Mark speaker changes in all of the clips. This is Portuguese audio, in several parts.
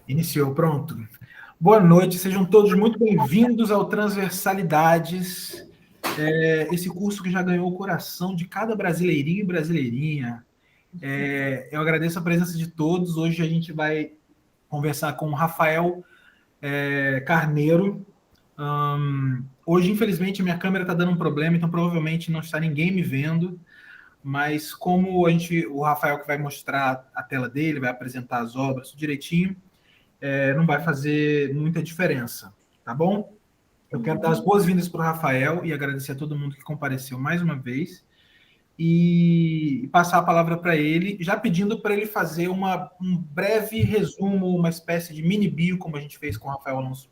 Speaker 1: Iniciou, pronto. Boa noite, sejam todos muito bem-vindos ao Transversalidades, esse curso que já ganhou o coração de cada brasileirinho e brasileirinha. Eu agradeço a presença de todos. Hoje a gente vai conversar com o Rafael Carneiro. Hoje, infelizmente, minha câmera está dando um problema, então provavelmente não está ninguém me vendo, mas como o Rafael que vai mostrar a tela dele, vai apresentar as obras direitinho, não vai fazer muita diferença, tá bom? Eu quero dar as boas-vindas para o Rafael e agradecer a todo mundo que compareceu mais uma vez e passar a palavra para ele, já pedindo para ele fazer um breve resumo, uma espécie de mini bio, como a gente fez com o Rafael Alonso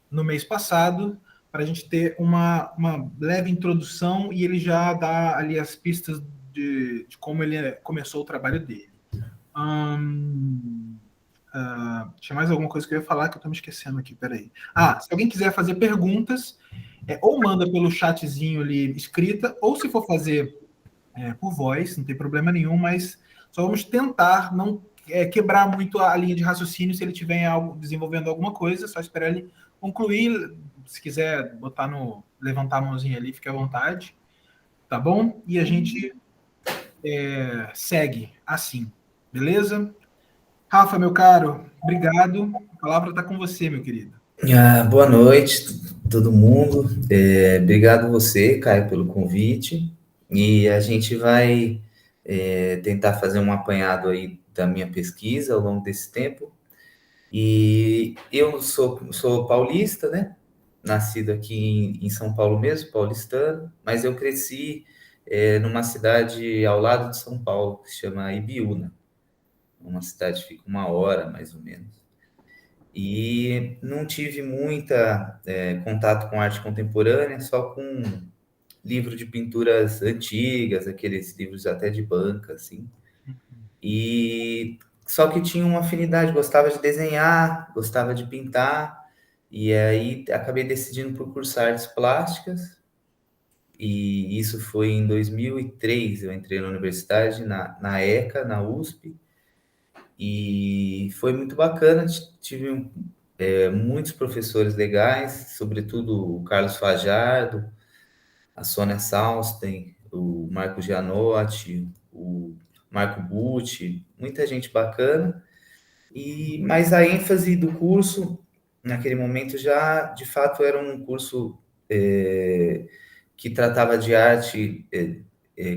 Speaker 1: no mês passado, para a gente ter uma leve introdução e ele já dá ali as pistas de como ele começou o trabalho dele. Tinha mais alguma coisa que eu ia falar que eu estou me esquecendo aqui, peraí. Se alguém quiser fazer perguntas, ou manda pelo chatzinho ali escrita, ou se for fazer por voz, não tem problema nenhum, mas só vamos tentar não quebrar muito a linha de raciocínio. Se ele estiver desenvolvendo alguma coisa, só esperar ele concluir. Se quiser levantar a mãozinha ali, fique à vontade, tá bom? E a gente segue assim, beleza? Rafa, meu caro, obrigado. A palavra está com você, meu querido.
Speaker 2: Boa noite, todo mundo. Obrigado você, Caio, pelo convite. E a gente vai tentar fazer um apanhado aí da minha pesquisa ao longo desse tempo. E eu sou paulista, né? Nascido aqui em São Paulo mesmo, paulistano, mas eu cresci numa cidade ao lado de São Paulo, que se chama Ibiúna. Uma cidade que fica 1 hora, mais ou menos. E não tive muita contato com arte contemporânea, só com livro de pinturas antigas, aqueles livros até de banca, assim. E só que tinha uma afinidade, gostava de desenhar, gostava de pintar, e aí acabei decidindo por cursar artes plásticas, e isso foi em 2003, eu entrei na universidade, na ECA, na USP, e foi muito bacana, tive muitos professores legais, sobretudo o Carlos Fajardo, a Sônia Salsten, o Marco Gianotti, o Marco Bucci, muita gente bacana. Mas a ênfase do curso, naquele momento, já, de fato, era um curso que tratava de arte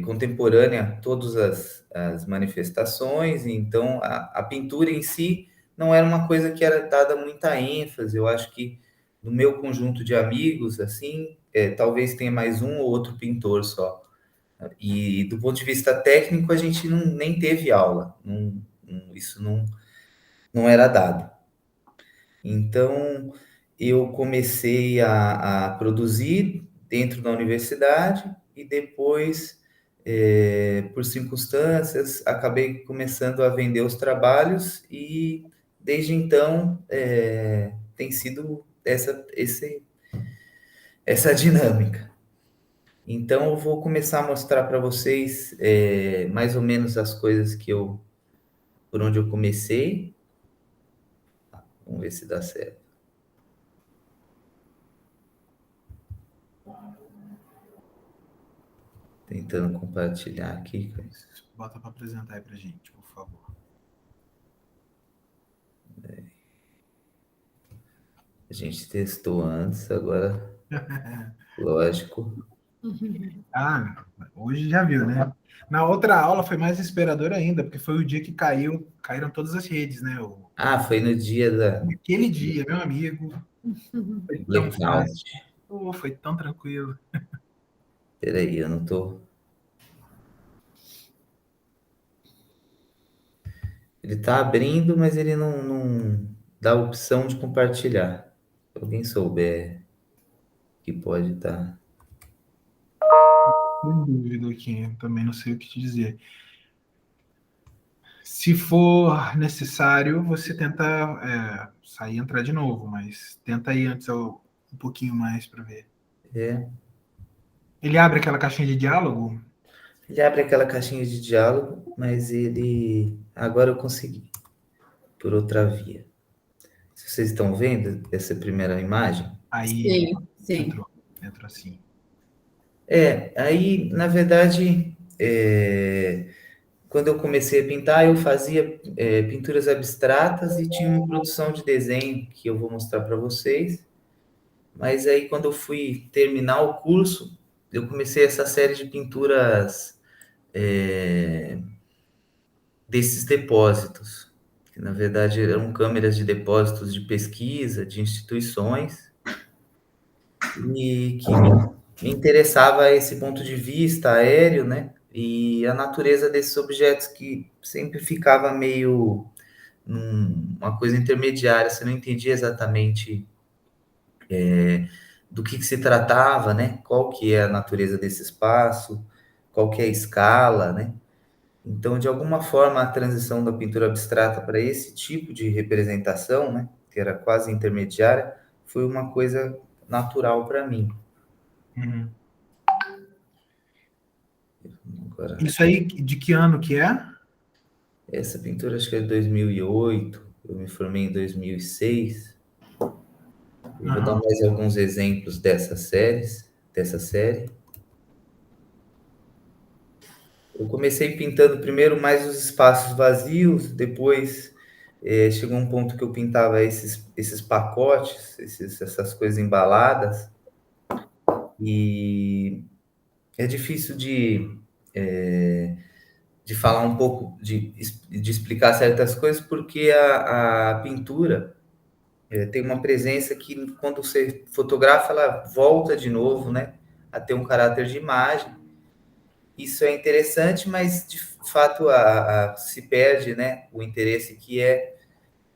Speaker 2: contemporânea, todas as manifestações, então a pintura em si não era uma coisa que era dada muita ênfase. Eu acho que no meu conjunto de amigos, assim, talvez tenha mais um ou outro pintor só. E do ponto de vista técnico, a gente nem teve aula, isso não era dado. Então, eu comecei a produzir dentro da universidade e depois, por circunstâncias, acabei começando a vender os trabalhos e, desde então, tem sido essa dinâmica. Então, eu vou começar a mostrar para vocês mais ou menos as coisas por onde eu comecei. Vamos ver se dá certo. Tentando compartilhar aqui.
Speaker 1: Bota para apresentar aí para a gente, por favor.
Speaker 2: A gente testou antes, agora, lógico.
Speaker 1: Hoje já viu, né? Na outra aula foi mais desesperador ainda, porque foi o dia que caíram todas as redes, né?
Speaker 2: Foi no dia
Speaker 1: Aquele dia, meu amigo. Foi tão fácil. Foi tão tranquilo.
Speaker 2: Peraí, eu não tô... Ele tá abrindo, mas ele não dá a opção de compartilhar. Se alguém souber que pode estar...
Speaker 1: Sem dúvida aqui, também não sei o que te dizer. Se for necessário, você tenta sair e entrar de novo, mas tenta ir antes um pouquinho mais para ver. Ele abre aquela caixinha de diálogo?
Speaker 2: Ele abre aquela caixinha de diálogo, mas ele... Agora eu consegui, por outra via. Vocês estão vendo essa primeira imagem?
Speaker 1: Aí
Speaker 3: Sim.
Speaker 1: entrou assim.
Speaker 2: Aí, na verdade, quando eu comecei a pintar, eu fazia pinturas abstratas e tinha uma produção de desenho que eu vou mostrar para vocês. Mas aí, quando eu fui terminar o curso, eu comecei essa série de pinturas desses depósitos, que na verdade eram câmeras de depósitos de pesquisa, de instituições, e que me interessava esse ponto de vista aéreo, né? E a natureza desses objetos que sempre ficava meio uma coisa intermediária, você não entendia exatamente do que se tratava, né? Qual que é a natureza desse espaço, qual que é a escala, né? Então, de alguma forma, a transição da pintura abstrata para esse tipo de representação, né, que era quase intermediária, foi uma coisa natural para mim.
Speaker 1: Uhum.
Speaker 2: Agora,
Speaker 1: Isso aí, de que ano que é?
Speaker 2: essa pintura acho que é de 2008, eu me formei em 2006. Eu vou dar mais alguns exemplos dessa série. Eu comecei pintando primeiro mais os espaços vazios, depois chegou um ponto que eu pintava esses pacotes, essas coisas embaladas, e é difícil de falar um pouco, de explicar certas coisas, porque a pintura tem uma presença que, quando você fotografa, ela volta de novo, né, a ter um caráter de imagem. Isso é interessante, mas de fato se perde, né, o interesse que é,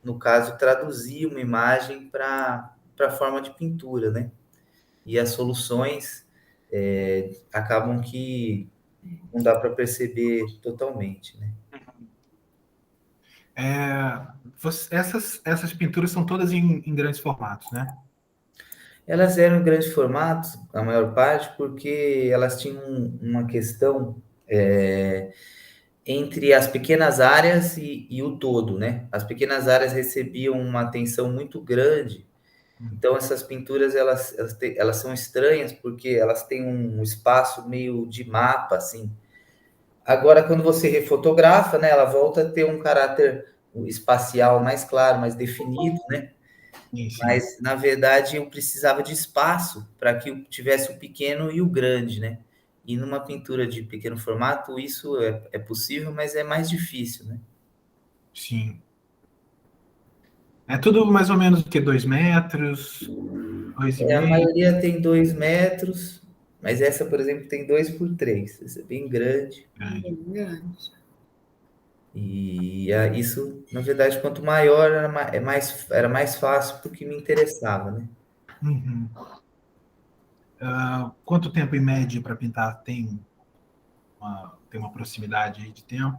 Speaker 2: no caso, traduzir uma imagem para a forma de pintura, né? E as soluções acabam que não dá para perceber totalmente, né?
Speaker 1: Essas pinturas são todas em grandes formatos, né?
Speaker 2: Elas eram em grandes formatos, a maior parte, porque elas tinham uma questão entre as pequenas áreas e o todo, né? As pequenas áreas recebiam uma atenção muito grande, então essas pinturas elas são estranhas porque elas têm um espaço meio de mapa, assim. Agora, quando você refotografa, né, ela volta a ter um caráter espacial mais claro, mais definido, né?
Speaker 1: Sim, sim.
Speaker 2: Mas, na verdade, eu precisava de espaço para que eu tivesse o pequeno e o grande, né? E numa pintura de pequeno formato, isso é possível, mas é mais difícil, né?
Speaker 1: Sim. É tudo mais ou menos o que? 2 metros, 2,5?
Speaker 2: A maioria tem 2 metros, mas essa, por exemplo, tem 2 por 3. Essa é bem grande. E isso, na verdade, quanto maior, era mais fácil porque me interessava, né?
Speaker 1: Uhum. Quanto tempo em média para pintar? Tem uma proximidade aí de tempo?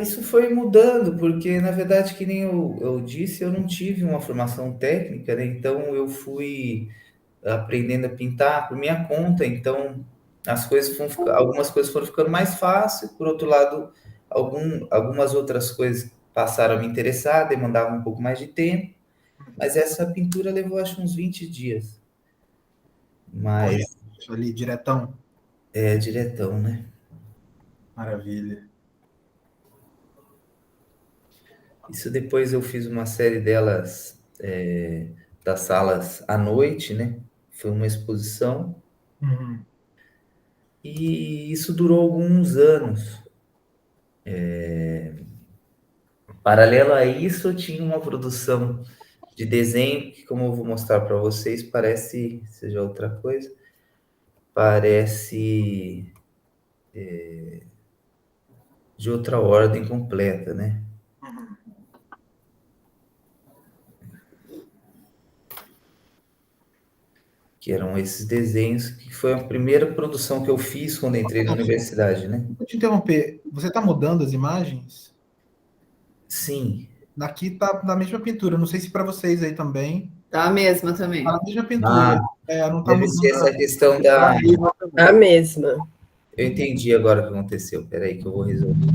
Speaker 2: Isso foi mudando, porque, na verdade, que nem eu disse, eu não tive uma formação técnica, né? Então, eu fui aprendendo a pintar por minha conta, então algumas coisas foram ficando mais fáceis, por outro lado, algumas outras coisas passaram a me interessar, demandavam um pouco mais de tempo, mas essa pintura levou acho uns 20 dias. Mas
Speaker 1: Ali, diretão?
Speaker 2: é diretão, né?
Speaker 1: Maravilha.
Speaker 2: Isso depois eu fiz uma série delas, das salas à noite, né? Foi uma exposição.
Speaker 1: Uhum.
Speaker 2: E isso durou alguns anos. Paralelo a isso, eu tinha uma produção de desenho, que, como eu vou mostrar para vocês, parece, seja outra coisa, parece de outra ordem completa, né? Que eram esses desenhos, que foi a primeira produção que eu fiz quando entrei na universidade, né?
Speaker 1: Vou te interromper. Você está mudando as imagens?
Speaker 2: Sim.
Speaker 1: Daqui tá na mesma pintura. Não sei se para vocês aí também.
Speaker 3: Tá a mesma também.
Speaker 1: Tá na mesma pintura. Não tá
Speaker 2: Deve ser
Speaker 1: mudando.
Speaker 2: essa questão da...
Speaker 4: A mesma.
Speaker 2: Eu entendi agora o que aconteceu. Peraí que eu vou resolver.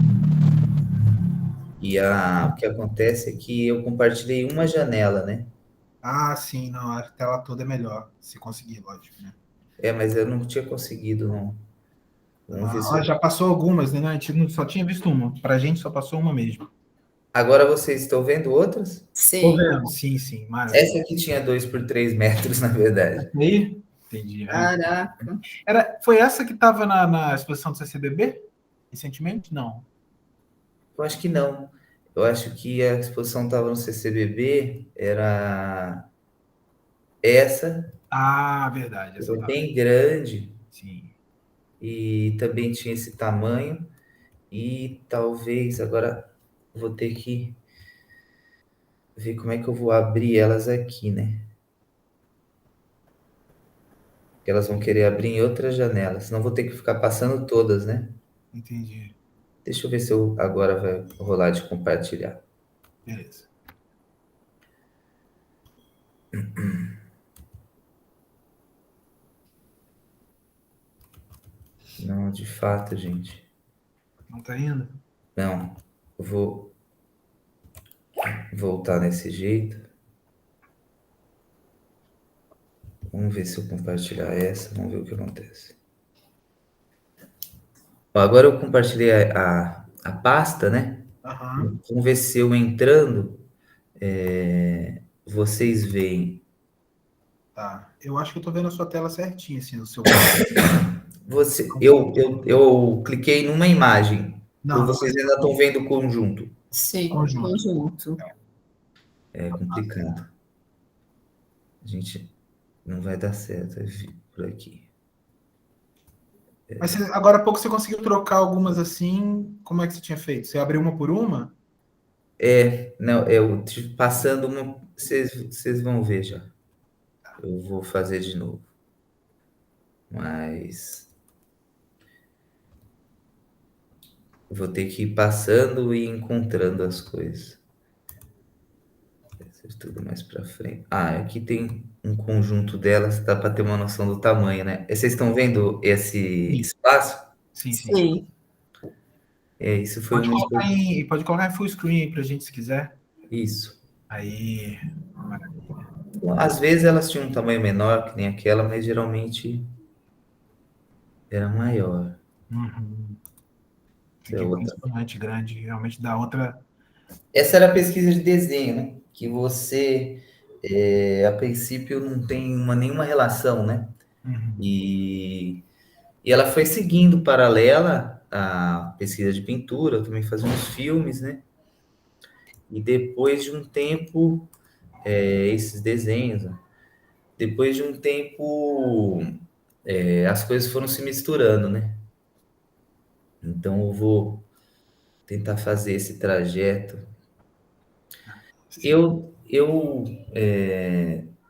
Speaker 2: O que acontece é que eu compartilhei uma janela, né?
Speaker 1: Ah, sim, não, a tela toda é melhor, se conseguir, lógico, né?
Speaker 2: Mas eu não tinha conseguido, não. Vamos ver
Speaker 1: Ah,
Speaker 2: se
Speaker 1: ó, já passou algumas, né? A gente só tinha visto uma. Pra gente só passou uma mesmo.
Speaker 2: Agora vocês estão vendo outras?
Speaker 1: Tô
Speaker 3: Sim.
Speaker 1: vendo. Sim, sim, maravilha.
Speaker 2: Essa aqui tinha 2 por 3 metros, na verdade.
Speaker 1: Aí, entendi. Ah.
Speaker 3: Caraca.
Speaker 1: Foi essa que estava na exposição do CCBB? Recentemente? Não.
Speaker 2: Eu acho que não. Eu acho que a exposição estava no CCBB, era essa,
Speaker 1: Ah, verdade, essa
Speaker 2: era
Speaker 1: tá.
Speaker 2: bem grande
Speaker 1: Sim.
Speaker 2: e também tinha esse tamanho. E talvez agora vou ter que ver como é que eu vou abrir elas aqui, né? Porque elas vão querer abrir em outras janelas, senão vou ter que ficar passando todas, né?
Speaker 1: Entendi.
Speaker 2: Deixa eu ver se eu agora vai rolar de compartilhar.
Speaker 1: Beleza.
Speaker 2: Não, de fato, gente.
Speaker 1: Não tá indo?
Speaker 2: Não, eu vou voltar nesse jeito. Vamos ver se eu compartilhar essa, vamos ver o que acontece. Ó, agora eu compartilhei a pasta, né?
Speaker 1: Aham.
Speaker 2: Vamos ver se eu entrando, vocês veem.
Speaker 1: Tá. Eu acho que eu tô vendo a sua tela certinha, assim, o seu.
Speaker 2: Eu cliquei numa imagem, ou
Speaker 1: Não, não
Speaker 2: vocês
Speaker 1: é
Speaker 2: ainda estão vendo o conjunto?
Speaker 3: Sim,
Speaker 1: conjunto.
Speaker 3: conjunto.
Speaker 2: É
Speaker 1: Ah, tá.
Speaker 2: complicado. A gente não vai dar certo por aqui.
Speaker 1: Mas agora há pouco você conseguiu trocar algumas assim. Como é que você tinha feito? Você abriu uma por uma?
Speaker 2: Não, eu passando uma, vocês vão ver já. Eu vou fazer de novo. Mas vou ter que ir passando e encontrando as coisas. Isso tudo mais para frente. Ah, aqui tem um conjunto delas, dá para ter uma noção do tamanho, né? Vocês estão vendo esse
Speaker 1: Sim,
Speaker 2: espaço?
Speaker 1: sim, sim.
Speaker 3: Sim.
Speaker 2: Isso foi uma.
Speaker 1: Pode colocar em full screen aí pra gente se quiser.
Speaker 2: Isso.
Speaker 1: Aí. Maravilha.
Speaker 2: Às vezes elas tinham um tamanho menor que nem aquela, mas geralmente era maior.
Speaker 1: Uhum.
Speaker 2: Essa é
Speaker 1: Fiquei
Speaker 2: outra.
Speaker 1: impressionante, grande. Realmente dá outra.
Speaker 2: Essa era a pesquisa de desenho, né? Que você, a princípio, não tem nenhuma relação, né?
Speaker 1: Uhum.
Speaker 2: E ela foi seguindo paralela à pesquisa de pintura, eu também fazia uns filmes, né? E depois de um tempo, esses desenhos, né? Depois de um tempo, as coisas foram se misturando, né? Então eu vou tentar fazer esse trajeto.
Speaker 1: Sim.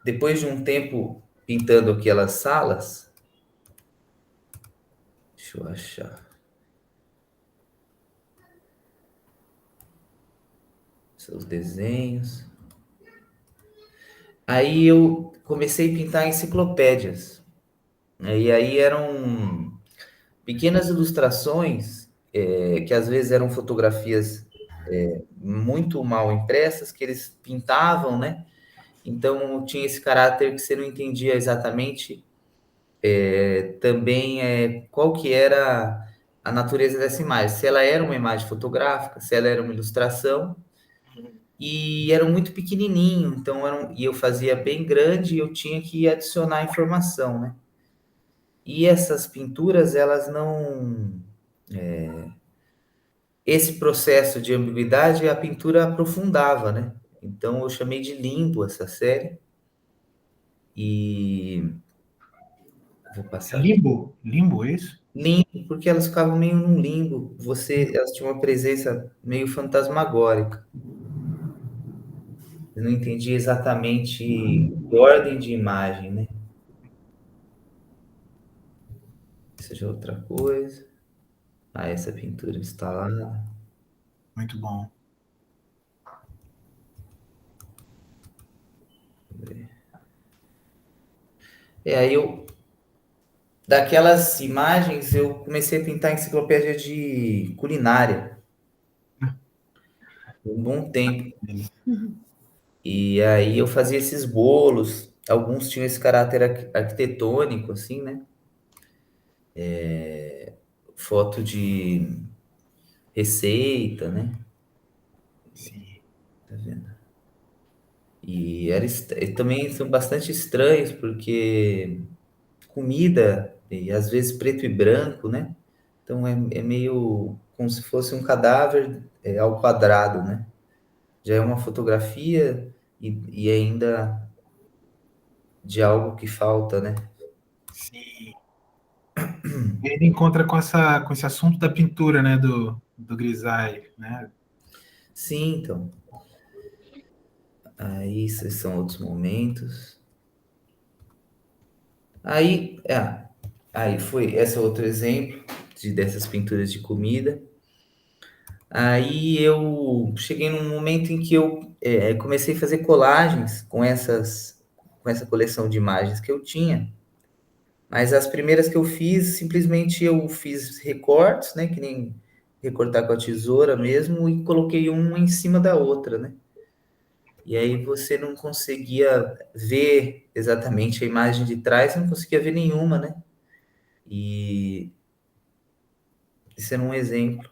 Speaker 2: Depois de um tempo pintando aquelas salas, deixa eu achar seus desenhos. Aí eu comecei a pintar enciclopédias, né? E aí eram pequenas ilustrações, que às vezes eram fotografias muito mal impressas, que eles pintavam, né? Então tinha esse caráter que você não entendia exatamente também qual que era a natureza dessa imagem, se ela era uma imagem fotográfica, se ela era uma ilustração, e eram muito pequenininho, então e eu fazia bem grande e eu tinha que adicionar informação, né? E essas pinturas, elas não. Esse processo de ambiguidade, a pintura aprofundava, né? Então eu chamei de limbo essa série, e vou
Speaker 1: É
Speaker 2: passar aqui.
Speaker 1: limbo? Limbo, é isso?
Speaker 2: Limbo, porque elas ficavam meio num limbo. Elas tinham uma presença meio fantasmagórica. Eu não entendi exatamente que ordem de imagem, né? Seja outra coisa. Ah, essa pintura instalada.
Speaker 1: Muito bom.
Speaker 2: Aí daquelas imagens, eu comecei a pintar enciclopédia de culinária. um bom tempo. E aí eu fazia esses bolos, alguns tinham esse caráter arquitetônico, assim, né? Foto de receita, né?
Speaker 1: Sim.
Speaker 2: Tá vendo? E também são bastante estranhos, porque comida, e às vezes preto e branco, né? Então é meio como se fosse um cadáver ao quadrado, né? Já é uma fotografia e ainda de algo que falta, né?
Speaker 1: Sim. Ele encontra com esse assunto da pintura, né, do grisaille, né?
Speaker 2: Sim, então. Aí esses são outros momentos. Aí, aí foi esse é outro exemplo dessas pinturas de comida. Aí eu cheguei num momento em que eu comecei a fazer colagens com essa coleção de imagens que eu tinha. Mas as primeiras que eu fiz, simplesmente eu fiz recortes, né? Que nem recortar com a tesoura mesmo, e coloquei uma em cima da outra, né? E aí você não conseguia ver exatamente a imagem de trás, não conseguia ver nenhuma, né? E isso era um exemplo.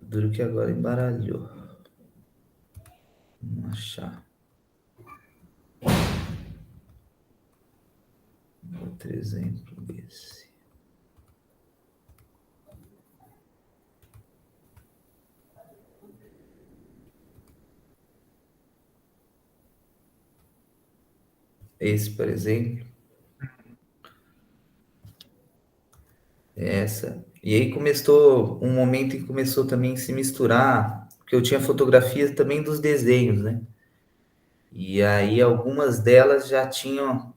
Speaker 2: Duro que agora embaralhou. Vamos achar outro exemplo desse. Esse, por exemplo, essa. E aí começou um momento em que começou também a se misturar, porque eu tinha fotografias também dos desenhos, né? E aí algumas delas já tinham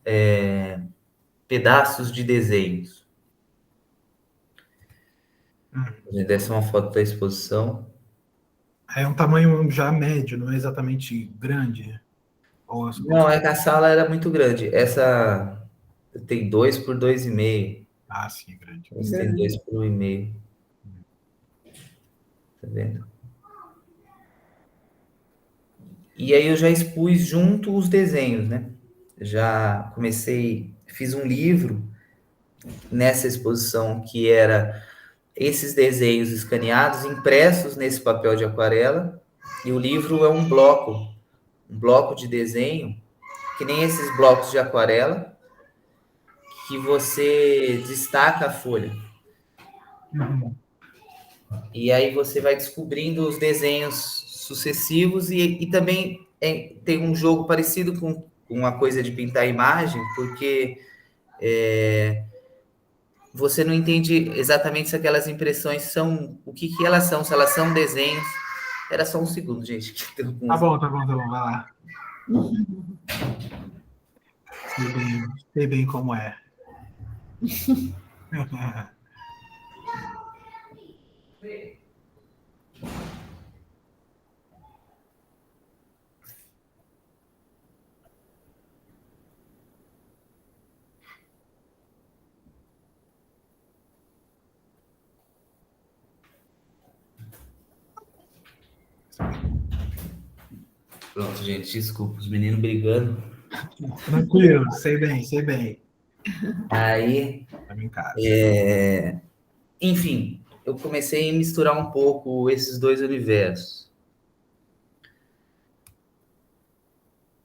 Speaker 2: pedaços de desenhos.
Speaker 1: Hum.
Speaker 2: Dessa é uma foto da exposição.
Speaker 1: É um tamanho já médio, não é exatamente grande.
Speaker 2: Não, é que a sala era muito grande. Essa tem 2 por 2,5.
Speaker 1: Ah, sim, é grande.
Speaker 2: Esse tem 2 por 1,5. Tá vendo? E aí eu já expus junto os desenhos, né? Já comecei, fiz um livro nessa exposição que era esses desenhos escaneados, impressos nesse papel de aquarela, e o livro é um bloco de desenho, que nem esses blocos de aquarela, que você destaca a folha.
Speaker 1: Uhum.
Speaker 2: E aí você vai descobrindo os desenhos sucessivos e também tem um jogo parecido com uma coisa de pintar a imagem, porque você não entende exatamente se aquelas impressões são o que, que elas são, se elas são desenhos. Era só um segundo, gente. Que deu
Speaker 1: Tá
Speaker 2: alguns...
Speaker 1: bom, tá bom, tá bom, vai lá. Sei bem como é.
Speaker 2: Pronto, gente, desculpa, os meninos brigando.
Speaker 1: Tranquilo, sei bem, sei bem.
Speaker 2: Aí,
Speaker 1: Estamos em casa.
Speaker 2: enfim, eu comecei a misturar um pouco esses dois universos.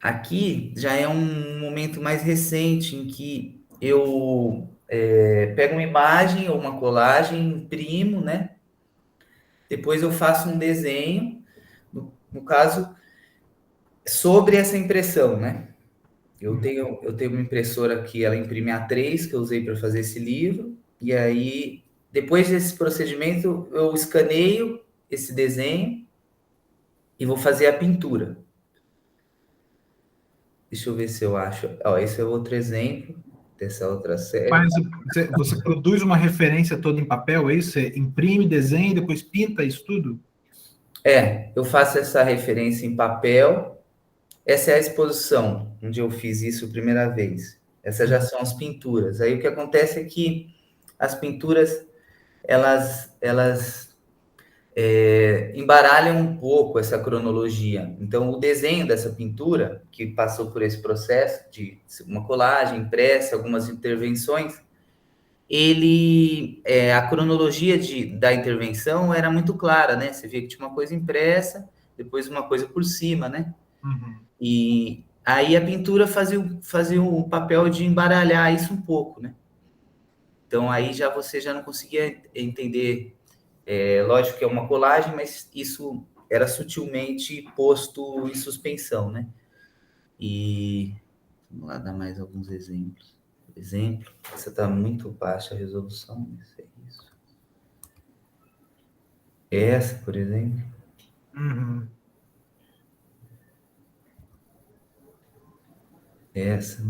Speaker 2: Aqui já é um momento mais recente em que eu pego uma imagem ou uma colagem, imprimo, né? Depois eu faço um desenho, no caso, sobre essa impressão, né? Eu tenho uma impressora que ela imprime A3, que eu usei para fazer esse livro, e aí, depois desse procedimento, eu escaneio esse desenho e vou fazer a pintura. Deixa eu ver se eu acho. Ó, esse é outro exemplo dessa outra série.
Speaker 1: Você produz uma referência toda em papel, é isso? Você imprime, desenha, depois pinta isso tudo?
Speaker 2: Eu faço essa referência em papel. Essa é a exposição onde eu fiz isso a primeira vez. Essas já são as pinturas. Aí o que acontece é que as pinturas, elas embaralham um pouco essa cronologia. Então, o desenho dessa pintura, que passou por esse processo de uma colagem impressa, algumas intervenções, a cronologia da intervenção era muito clara, né? Você via que tinha uma coisa impressa, depois uma coisa por cima, né?
Speaker 1: Uhum.
Speaker 2: E aí a pintura fazia o papel de embaralhar isso um pouco, né? Então aí você já não conseguia entender. Lógico que é uma colagem, mas isso era sutilmente posto em suspensão, né? E vamos lá dar mais alguns exemplos. Por exemplo, essa está muito baixa a resolução, não sei isso. Essa, por exemplo.
Speaker 1: Uhum.
Speaker 2: Essa.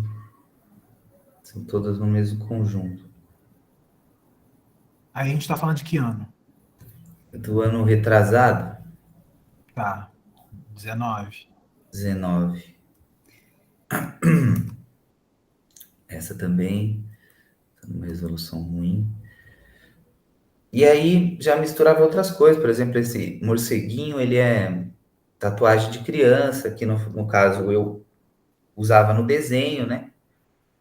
Speaker 2: São todas no mesmo conjunto.
Speaker 1: Aí a gente está falando de que ano?
Speaker 2: Do ano retrasado,
Speaker 1: Tá, 19.
Speaker 2: 19. Essa também, tá numa resolução ruim. E aí já misturava outras coisas, por exemplo, esse morceguinho, ele é tatuagem de criança, que no caso eu usava no desenho, né?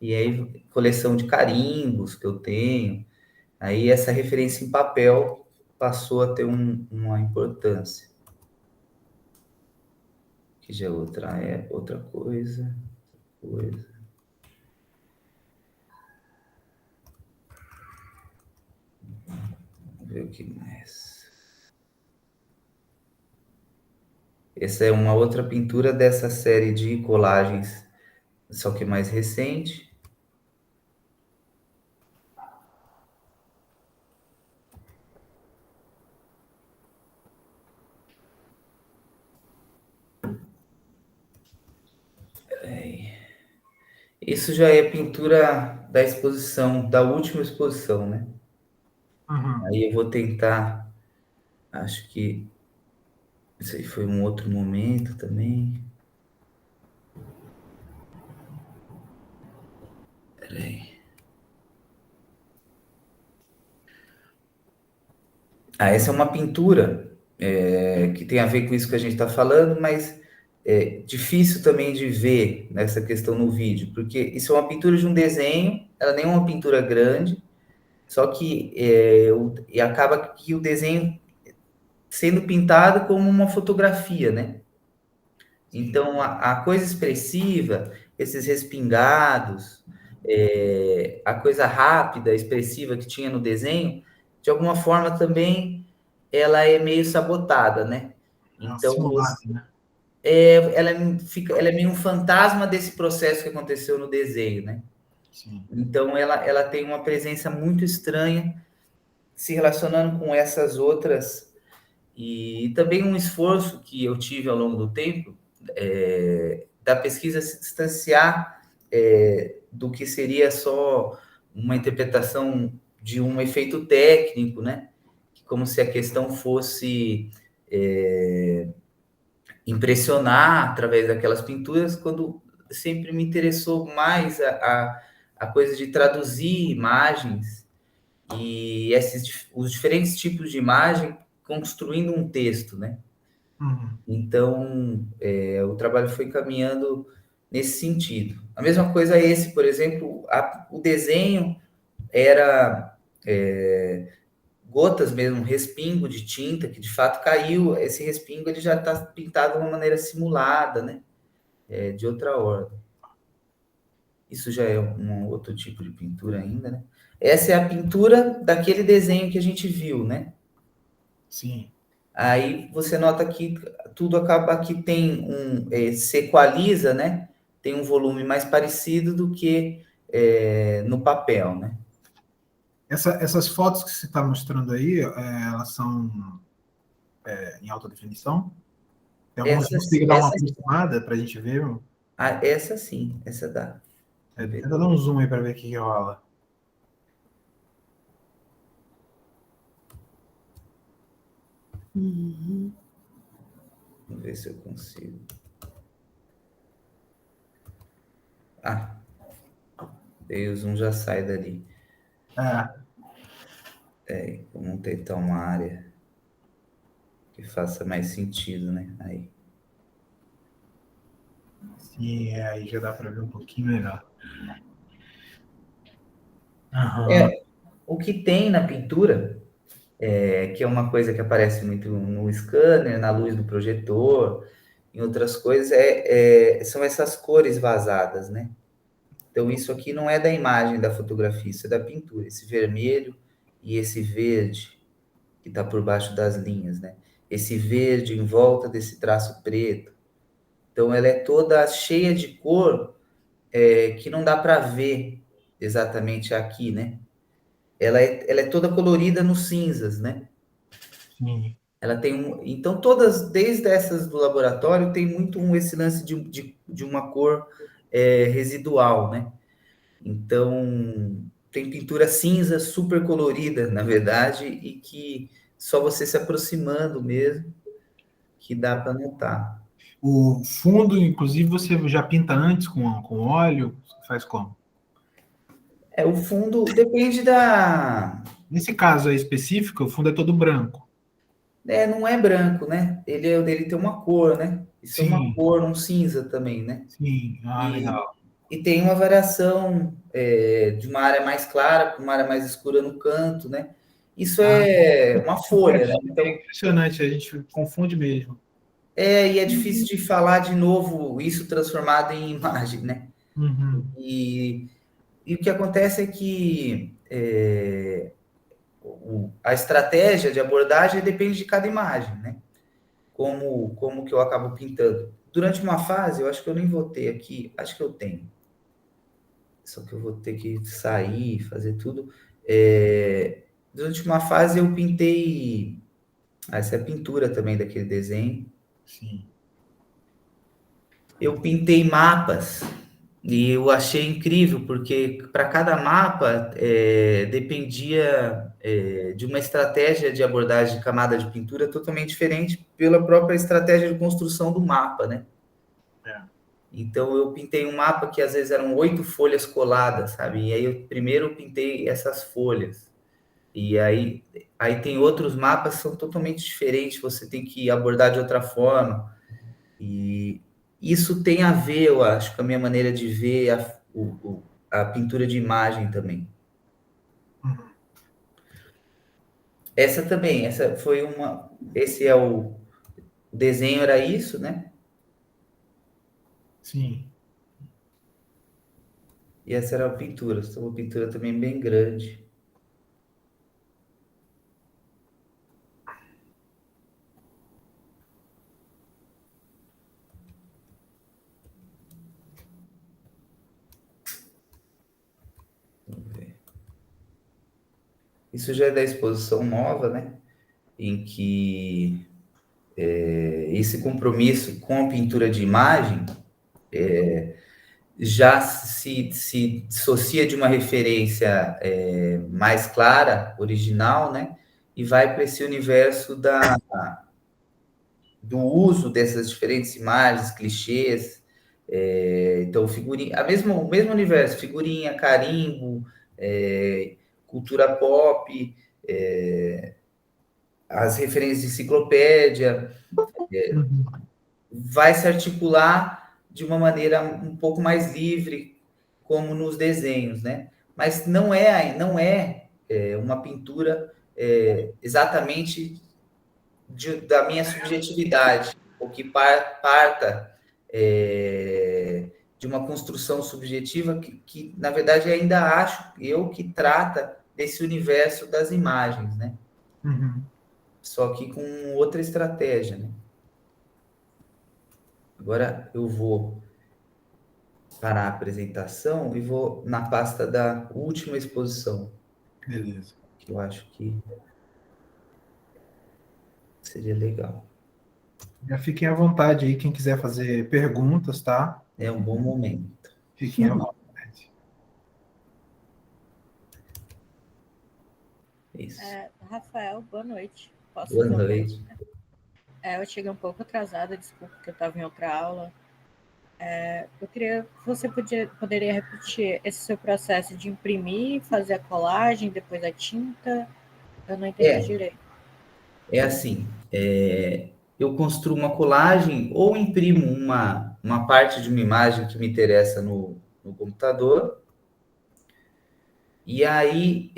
Speaker 2: E aí coleção de carimbos que eu tenho. Aí essa referência em papel passou a ter uma importância. Que já outra coisa. Vamos ver o que mais. Essa é uma outra pintura dessa série de colagens, só que mais recente. Isso já é pintura da exposição, da última exposição, né?
Speaker 1: Uhum.
Speaker 2: Aí eu vou tentar, acho que isso aí foi um outro momento também. Peraí. Essa é uma pintura que tem a ver com isso que a gente está falando, mas é difícil também de ver nessa questão no vídeo, porque isso é uma pintura de um desenho, ela nem é uma pintura grande, só que e acaba que o desenho sendo pintado como uma fotografia, né?
Speaker 1: Sim.
Speaker 2: Então, a coisa expressiva, esses respingados, a coisa rápida, expressiva que tinha no desenho, de alguma forma também ela é meio sabotada, né?
Speaker 1: É um
Speaker 2: Então,
Speaker 1: simulacro, né?
Speaker 2: ela é meio um fantasma desse processo que aconteceu no desenho, né?
Speaker 1: Sim.
Speaker 2: Então, ela tem uma presença muito estranha se relacionando com essas outras. E também um esforço que eu tive ao longo do tempo da pesquisa se distanciar do que seria só uma interpretação de um efeito técnico, né? Como se a questão fosse impressionar através daquelas pinturas, quando sempre me interessou mais a coisa de traduzir imagens e os diferentes tipos de imagem construindo um texto, né?
Speaker 1: Uhum.
Speaker 2: Então, o trabalho foi caminhando nesse sentido. A mesma coisa esse, por exemplo, o desenho era gotas mesmo, um respingo de tinta que de fato caiu. Esse respingo ele já está pintado de uma maneira simulada, né? De outra ordem. Isso já é um outro tipo de pintura ainda, né? Essa é a pintura daquele desenho que a gente viu, né?
Speaker 1: Sim.
Speaker 2: Aí você nota que tudo acaba que tem se equaliza, né? Tem um volume mais parecido do que no papel, né?
Speaker 1: Essas fotos que você está mostrando aí, elas são em alta definição? Tem alguma que
Speaker 2: Essas,
Speaker 1: consiga dar uma
Speaker 2: essas,
Speaker 1: aproximada para a gente ver?
Speaker 2: essa sim, essa dá. Vamos ver,
Speaker 1: Tenta dar um zoom aí para ver o que rola.
Speaker 2: vamos ver se eu consigo. Ah, daí o zoom já sai dali.
Speaker 1: É,
Speaker 2: Vamos tentar uma área. que faça mais sentido, né? Aí.
Speaker 1: Sim, aí já dá para ver um pouquinho melhor. Aham.
Speaker 2: É, o que tem na pintura, que é uma coisa que aparece muito no scanner, na luz do projetor, em outras coisas, são essas cores vazadas, né? Então, isso aqui não é da imagem da fotografia, isso é da pintura. Esse vermelho e esse verde que está por baixo das linhas, né? Esse verde em volta desse traço preto. Então, ela é toda cheia de cor, que não dá para ver exatamente aqui, né? Ela é toda colorida nos cinzas, né?
Speaker 1: Sim.
Speaker 2: Ela tem então, todas, desde essas do laboratório, tem muito esse lance de uma cor residual, né? Então, tem pintura cinza super colorida, na verdade, e que só você se aproximando mesmo que dá para notar.
Speaker 1: O fundo, inclusive, você já pinta antes com óleo? Você faz como?
Speaker 2: O fundo depende da.
Speaker 1: Nesse caso aí específico, o fundo é todo branco.
Speaker 2: Não é branco, né? Ele tem uma cor, né? Isso é uma
Speaker 1: Sim,
Speaker 2: cor, um cinza também, né?
Speaker 1: sim. Ah,
Speaker 2: E,
Speaker 1: legal.
Speaker 2: e tem uma variação de uma área mais clara para uma área mais escura no canto, né? Isso
Speaker 1: Ah,
Speaker 2: é uma folha, né?
Speaker 1: é
Speaker 2: Então,
Speaker 1: impressionante, a gente confunde mesmo.
Speaker 2: e é difícil de falar de novo isso transformado em imagem, né?
Speaker 1: Uhum,
Speaker 2: E, e o que acontece é que a estratégia de abordagem depende de cada imagem, né? Como que eu acabo pintando. Durante uma fase, eu acho que eu nem vou ter aqui, acho que eu tenho. Só que eu vou ter que sair, fazer tudo. Durante uma fase eu pintei. Essa é a pintura também daquele desenho.
Speaker 1: sim.
Speaker 2: Eu pintei mapas e eu achei incrível, porque para cada mapa dependia de uma estratégia de abordagem de camada de pintura totalmente diferente pela própria estratégia de construção do mapa, né?
Speaker 1: É.
Speaker 2: Então eu pintei um mapa que às vezes eram 8 folhas coladas, sabe? E aí eu primeiro pintei essas folhas. E aí tem outros mapas que são totalmente diferentes, você tem que abordar de outra forma. E isso tem a ver, eu acho, com a minha maneira de ver a pintura de imagem também.
Speaker 1: Uhum,
Speaker 2: Essa também, essa foi uma. Esse é o desenho, era isso, né?
Speaker 1: sim.
Speaker 2: E essa era a pintura. Essa é uma pintura também bem grande. Vamos ver. Isso já é da exposição nova, né? Em que esse compromisso com a pintura de imagem já se dissocia de uma referência mais clara, original, né? E vai para esse universo do uso dessas diferentes imagens, clichês. Então, figurinha, o mesmo universo, figurinha, carimbo, cultura pop, as referências de enciclopédia,
Speaker 1: Uhum,
Speaker 2: vai se articular de uma maneira um pouco mais livre, como nos desenhos, né? Mas não é uma pintura exatamente da minha subjetividade, ou que parta de uma construção subjetiva que, na verdade, ainda acho eu que trata desse universo das imagens, né?
Speaker 1: uhum.
Speaker 2: Só que com outra estratégia, né? Agora eu vou parar a apresentação e vou na pasta da última exposição,
Speaker 1: Beleza.
Speaker 2: que eu acho que seria legal.
Speaker 1: Já fiquem à vontade aí, quem quiser fazer perguntas, tá?
Speaker 2: É um bom momento.
Speaker 1: Fiquem à vontade.
Speaker 2: Isso.
Speaker 3: Rafael, boa noite. Posso
Speaker 2: Boa
Speaker 3: fazer uma pergunta?
Speaker 2: noite.
Speaker 3: Eu cheguei um pouco atrasada, desculpa, que eu estava em outra aula. Eu queria que você poderia repetir esse seu processo de imprimir, fazer a colagem, depois a tinta. Eu não entendi
Speaker 2: É,
Speaker 3: direito.
Speaker 2: é assim. eu construo uma colagem ou imprimo uma parte de uma imagem que me interessa no computador, e aí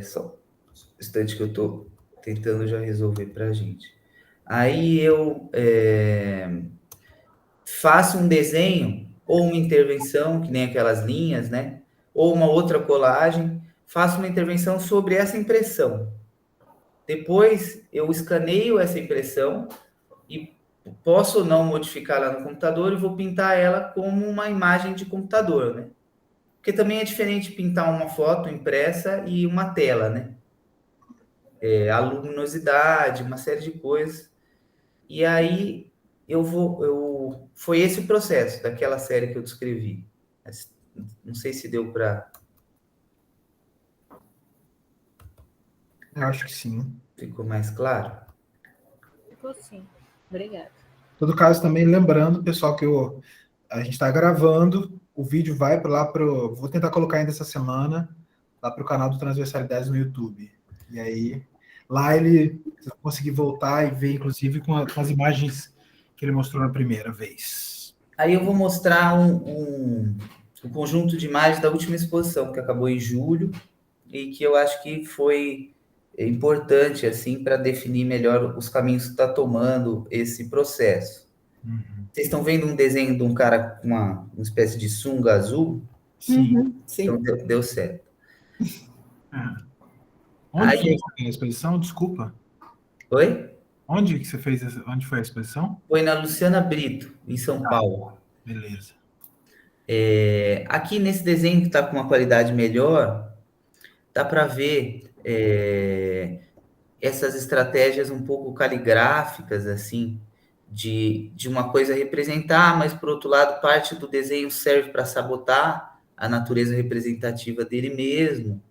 Speaker 2: só um instante que eu estou tentando já resolver para a gente. Aí eu faço um desenho ou uma intervenção, que nem aquelas linhas, né? Ou uma outra colagem, faço uma intervenção sobre essa impressão. Depois eu escaneio essa impressão e posso ou não modificar lá no computador e vou pintar ela como uma imagem de computador, né? Porque também é diferente pintar uma foto impressa e uma tela, né? A luminosidade, uma série de coisas. E aí foi esse o processo daquela série que eu descrevi. Não sei se deu para.
Speaker 1: Eu acho que sim.
Speaker 2: Ficou mais claro?
Speaker 3: Ficou sim. Obrigada.
Speaker 1: Em todo caso, também lembrando, pessoal, que a gente está gravando, o vídeo vai para lá para vou tentar colocar ainda essa semana, lá para o canal do Transversalidades no YouTube. E aí, lá ele vai conseguir voltar e ver, inclusive, com as imagens que ele mostrou na primeira vez.
Speaker 2: Aí eu vou mostrar um conjunto de imagens da última exposição, que acabou em julho, e que eu acho que foi importante assim para definir melhor os caminhos que está tomando esse processo. Vocês estão vendo um desenho de um cara com uma espécie de sunga azul?
Speaker 1: Sim.
Speaker 4: Sim.
Speaker 2: Então deu certo.
Speaker 1: Onde
Speaker 2: Aí,
Speaker 1: foi a exposição? Desculpa.
Speaker 2: oi?
Speaker 1: Onde que você fez? Onde foi a exposição?
Speaker 2: Foi na Luciana Brito, em São Paulo.
Speaker 1: Beleza.
Speaker 2: Aqui nesse desenho que está com uma qualidade melhor, dá para ver essas estratégias um pouco caligráficas, assim, de uma coisa representar, mas por outro lado, parte do desenho serve para sabotar a natureza representativa dele mesmo.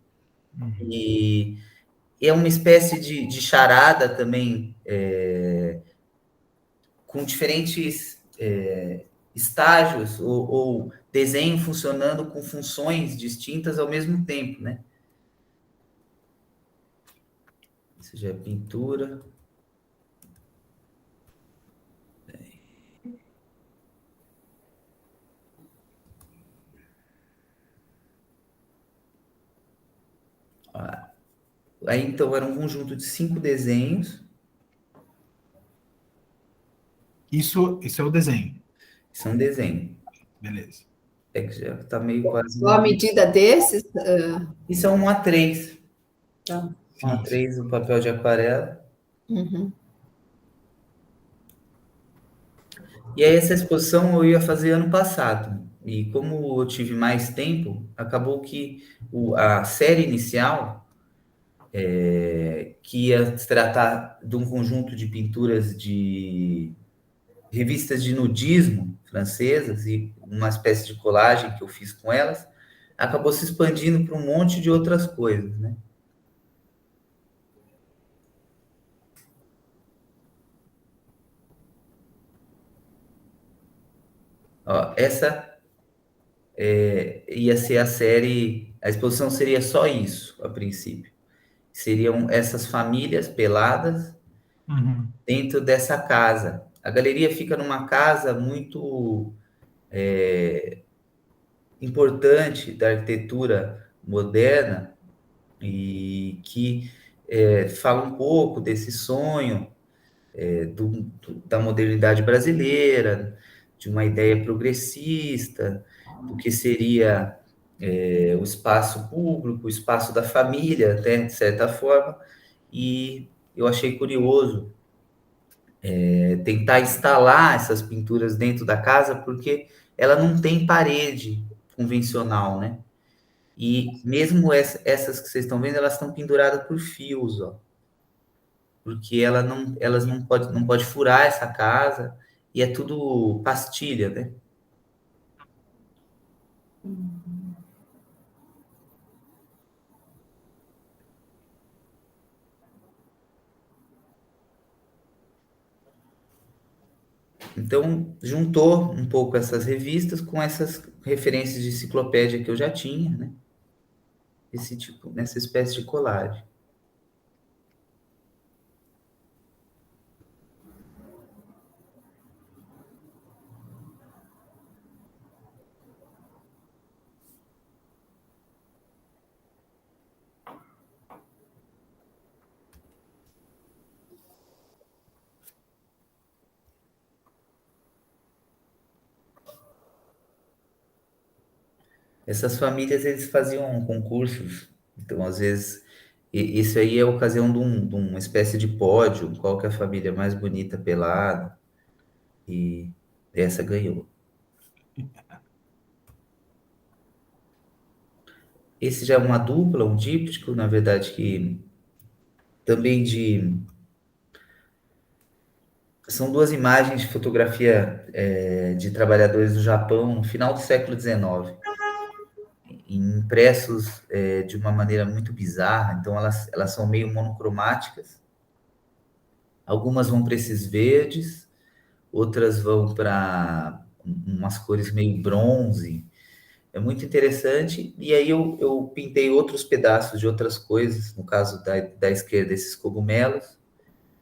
Speaker 2: E é uma espécie de charada também, com diferentes estágios, ou desenho funcionando com funções distintas ao mesmo tempo, né? Isso já é pintura. Aí, então, era um conjunto de 5 desenhos.
Speaker 1: Isso é o desenho.
Speaker 2: Isso é um desenho.
Speaker 1: Beleza.
Speaker 2: É que já está meio quase...
Speaker 4: Qual a medida desses?
Speaker 2: Isso é um A3.
Speaker 4: Tá.
Speaker 2: Um A3, o papel de aquarela.
Speaker 4: Uhum.
Speaker 2: E aí, essa exposição eu ia fazer ano passado. E como eu tive mais tempo, acabou que a série inicial, que ia se tratar de um conjunto de pinturas de revistas de nudismo francesas e uma espécie de colagem que eu fiz com elas, acabou se expandindo para um monte de outras coisas, né? Ó, essa ia ser a série, a exposição seria só isso, a princípio. Seriam essas famílias peladas dentro dessa casa. A galeria fica numa casa muito importante da arquitetura moderna e que fala um pouco desse sonho da modernidade brasileira, de uma ideia progressista, do que seria o espaço público, o espaço da família, até, de certa forma, e eu achei curioso tentar instalar essas pinturas dentro da casa, porque ela não tem parede convencional, né? E mesmo essas que vocês estão vendo, elas estão penduradas por fios, ó. Porque elas não pode furar essa casa e é tudo pastilha, né? Então, juntou um pouco essas revistas com essas referências de enciclopédia que eu já tinha, né? Esse tipo, nessa espécie de colagem. Essas famílias, eles faziam concursos, então, às vezes, isso aí é a ocasião de uma espécie de pódio, qual que é a família mais bonita pelada, e essa ganhou. Esse já é uma dupla, um díptico, na verdade, que também são duas imagens de fotografia de trabalhadores do Japão no final do século XIX, impressos de uma maneira muito bizarra, então elas são meio monocromáticas. Algumas vão para esses verdes, outras vão para umas cores meio bronze. É muito interessante. E aí eu pintei outros pedaços de outras coisas, no caso da esquerda, esses cogumelos,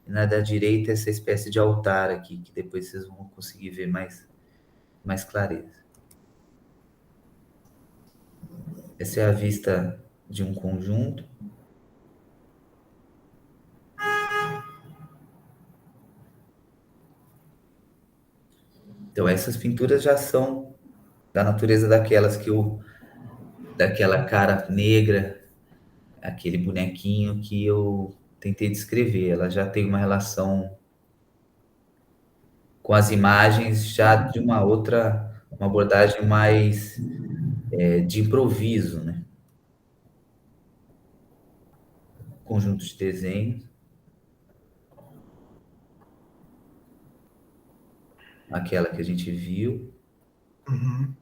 Speaker 2: e na da direita, essa espécie de altar aqui, que depois vocês vão conseguir ver mais clareza. Essa é a vista de um conjunto. Então, essas pinturas já são da natureza daquelas daquela cara negra, aquele bonequinho que eu tentei descrever. Ela já tem uma relação com as imagens já de uma abordagem mais de improviso, né? Conjunto de desenhos. Aquela que a gente viu.
Speaker 1: Uhum.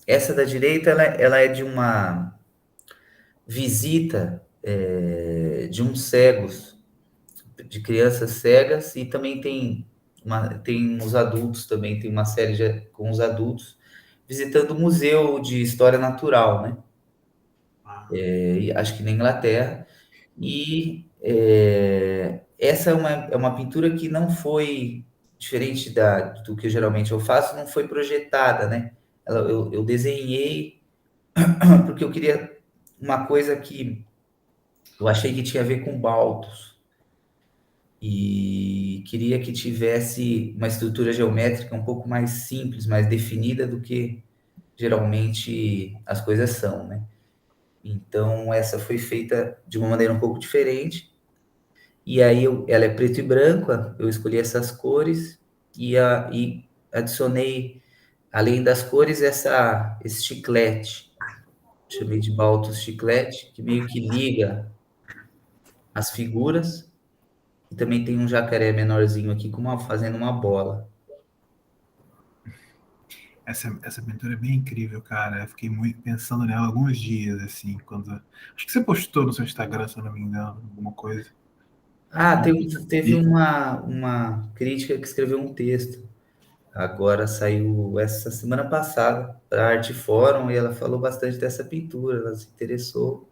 Speaker 2: Essa da direita, ela é de uma visita de uns cegos, de crianças cegas, e também tem os adultos também, tem uma série com os adultos, visitando o Museu de História Natural, né? Acho que na Inglaterra. E essa é uma pintura que não foi, diferente do que geralmente eu faço, não foi projetada, né? Eu desenhei porque eu queria uma coisa que eu achei que tinha a ver com baltos. E queria que tivesse uma estrutura geométrica um pouco mais simples, mais definida do que geralmente as coisas são, né? Então, essa foi feita de uma maneira um pouco diferente. E aí, ela é preto e branco, eu escolhi essas cores e adicionei, além das cores, esse chiclete. Chamei de Baltus Chiclete, que meio que liga as figuras. E também tem um jacaré menorzinho aqui fazendo uma bola.
Speaker 1: Essa pintura é bem incrível, cara. Eu fiquei muito pensando nela alguns dias, assim, quando. Acho que você postou no seu Instagram, se eu não me engano, alguma coisa.
Speaker 2: Ah, teve uma crítica que escreveu um texto. Agora saiu essa semana passada para a Arte Fórum e ela falou bastante dessa pintura, ela se interessou.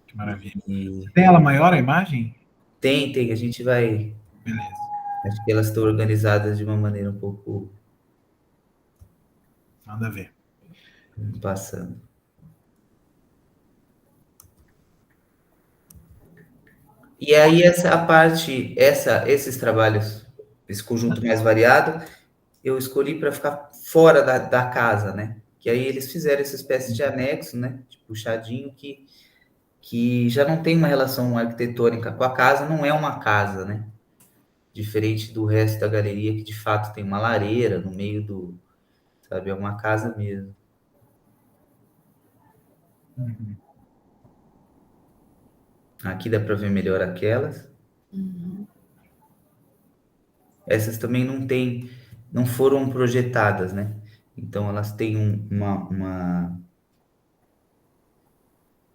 Speaker 1: Que maravilha.
Speaker 2: E
Speaker 1: Tem ela maior a imagem?
Speaker 2: tem, a gente vai.
Speaker 1: Beleza.
Speaker 2: Acho que elas estão organizadas de uma maneira um pouco
Speaker 1: Nada a ver.
Speaker 2: passando. E aí esses trabalhos, esse conjunto mais variado, eu escolhi para ficar fora da casa, né? Que aí eles fizeram essa espécie de anexo, né? De puxadinho que já não tem uma relação arquitetônica com a casa, não é uma casa, né? Diferente do resto da galeria, que de fato tem uma lareira no meio sabe? É uma casa mesmo.
Speaker 1: Uhum.
Speaker 2: Aqui dá para ver melhor aquelas.
Speaker 4: Uhum.
Speaker 2: Essas também não foram projetadas, né? Então elas têm uma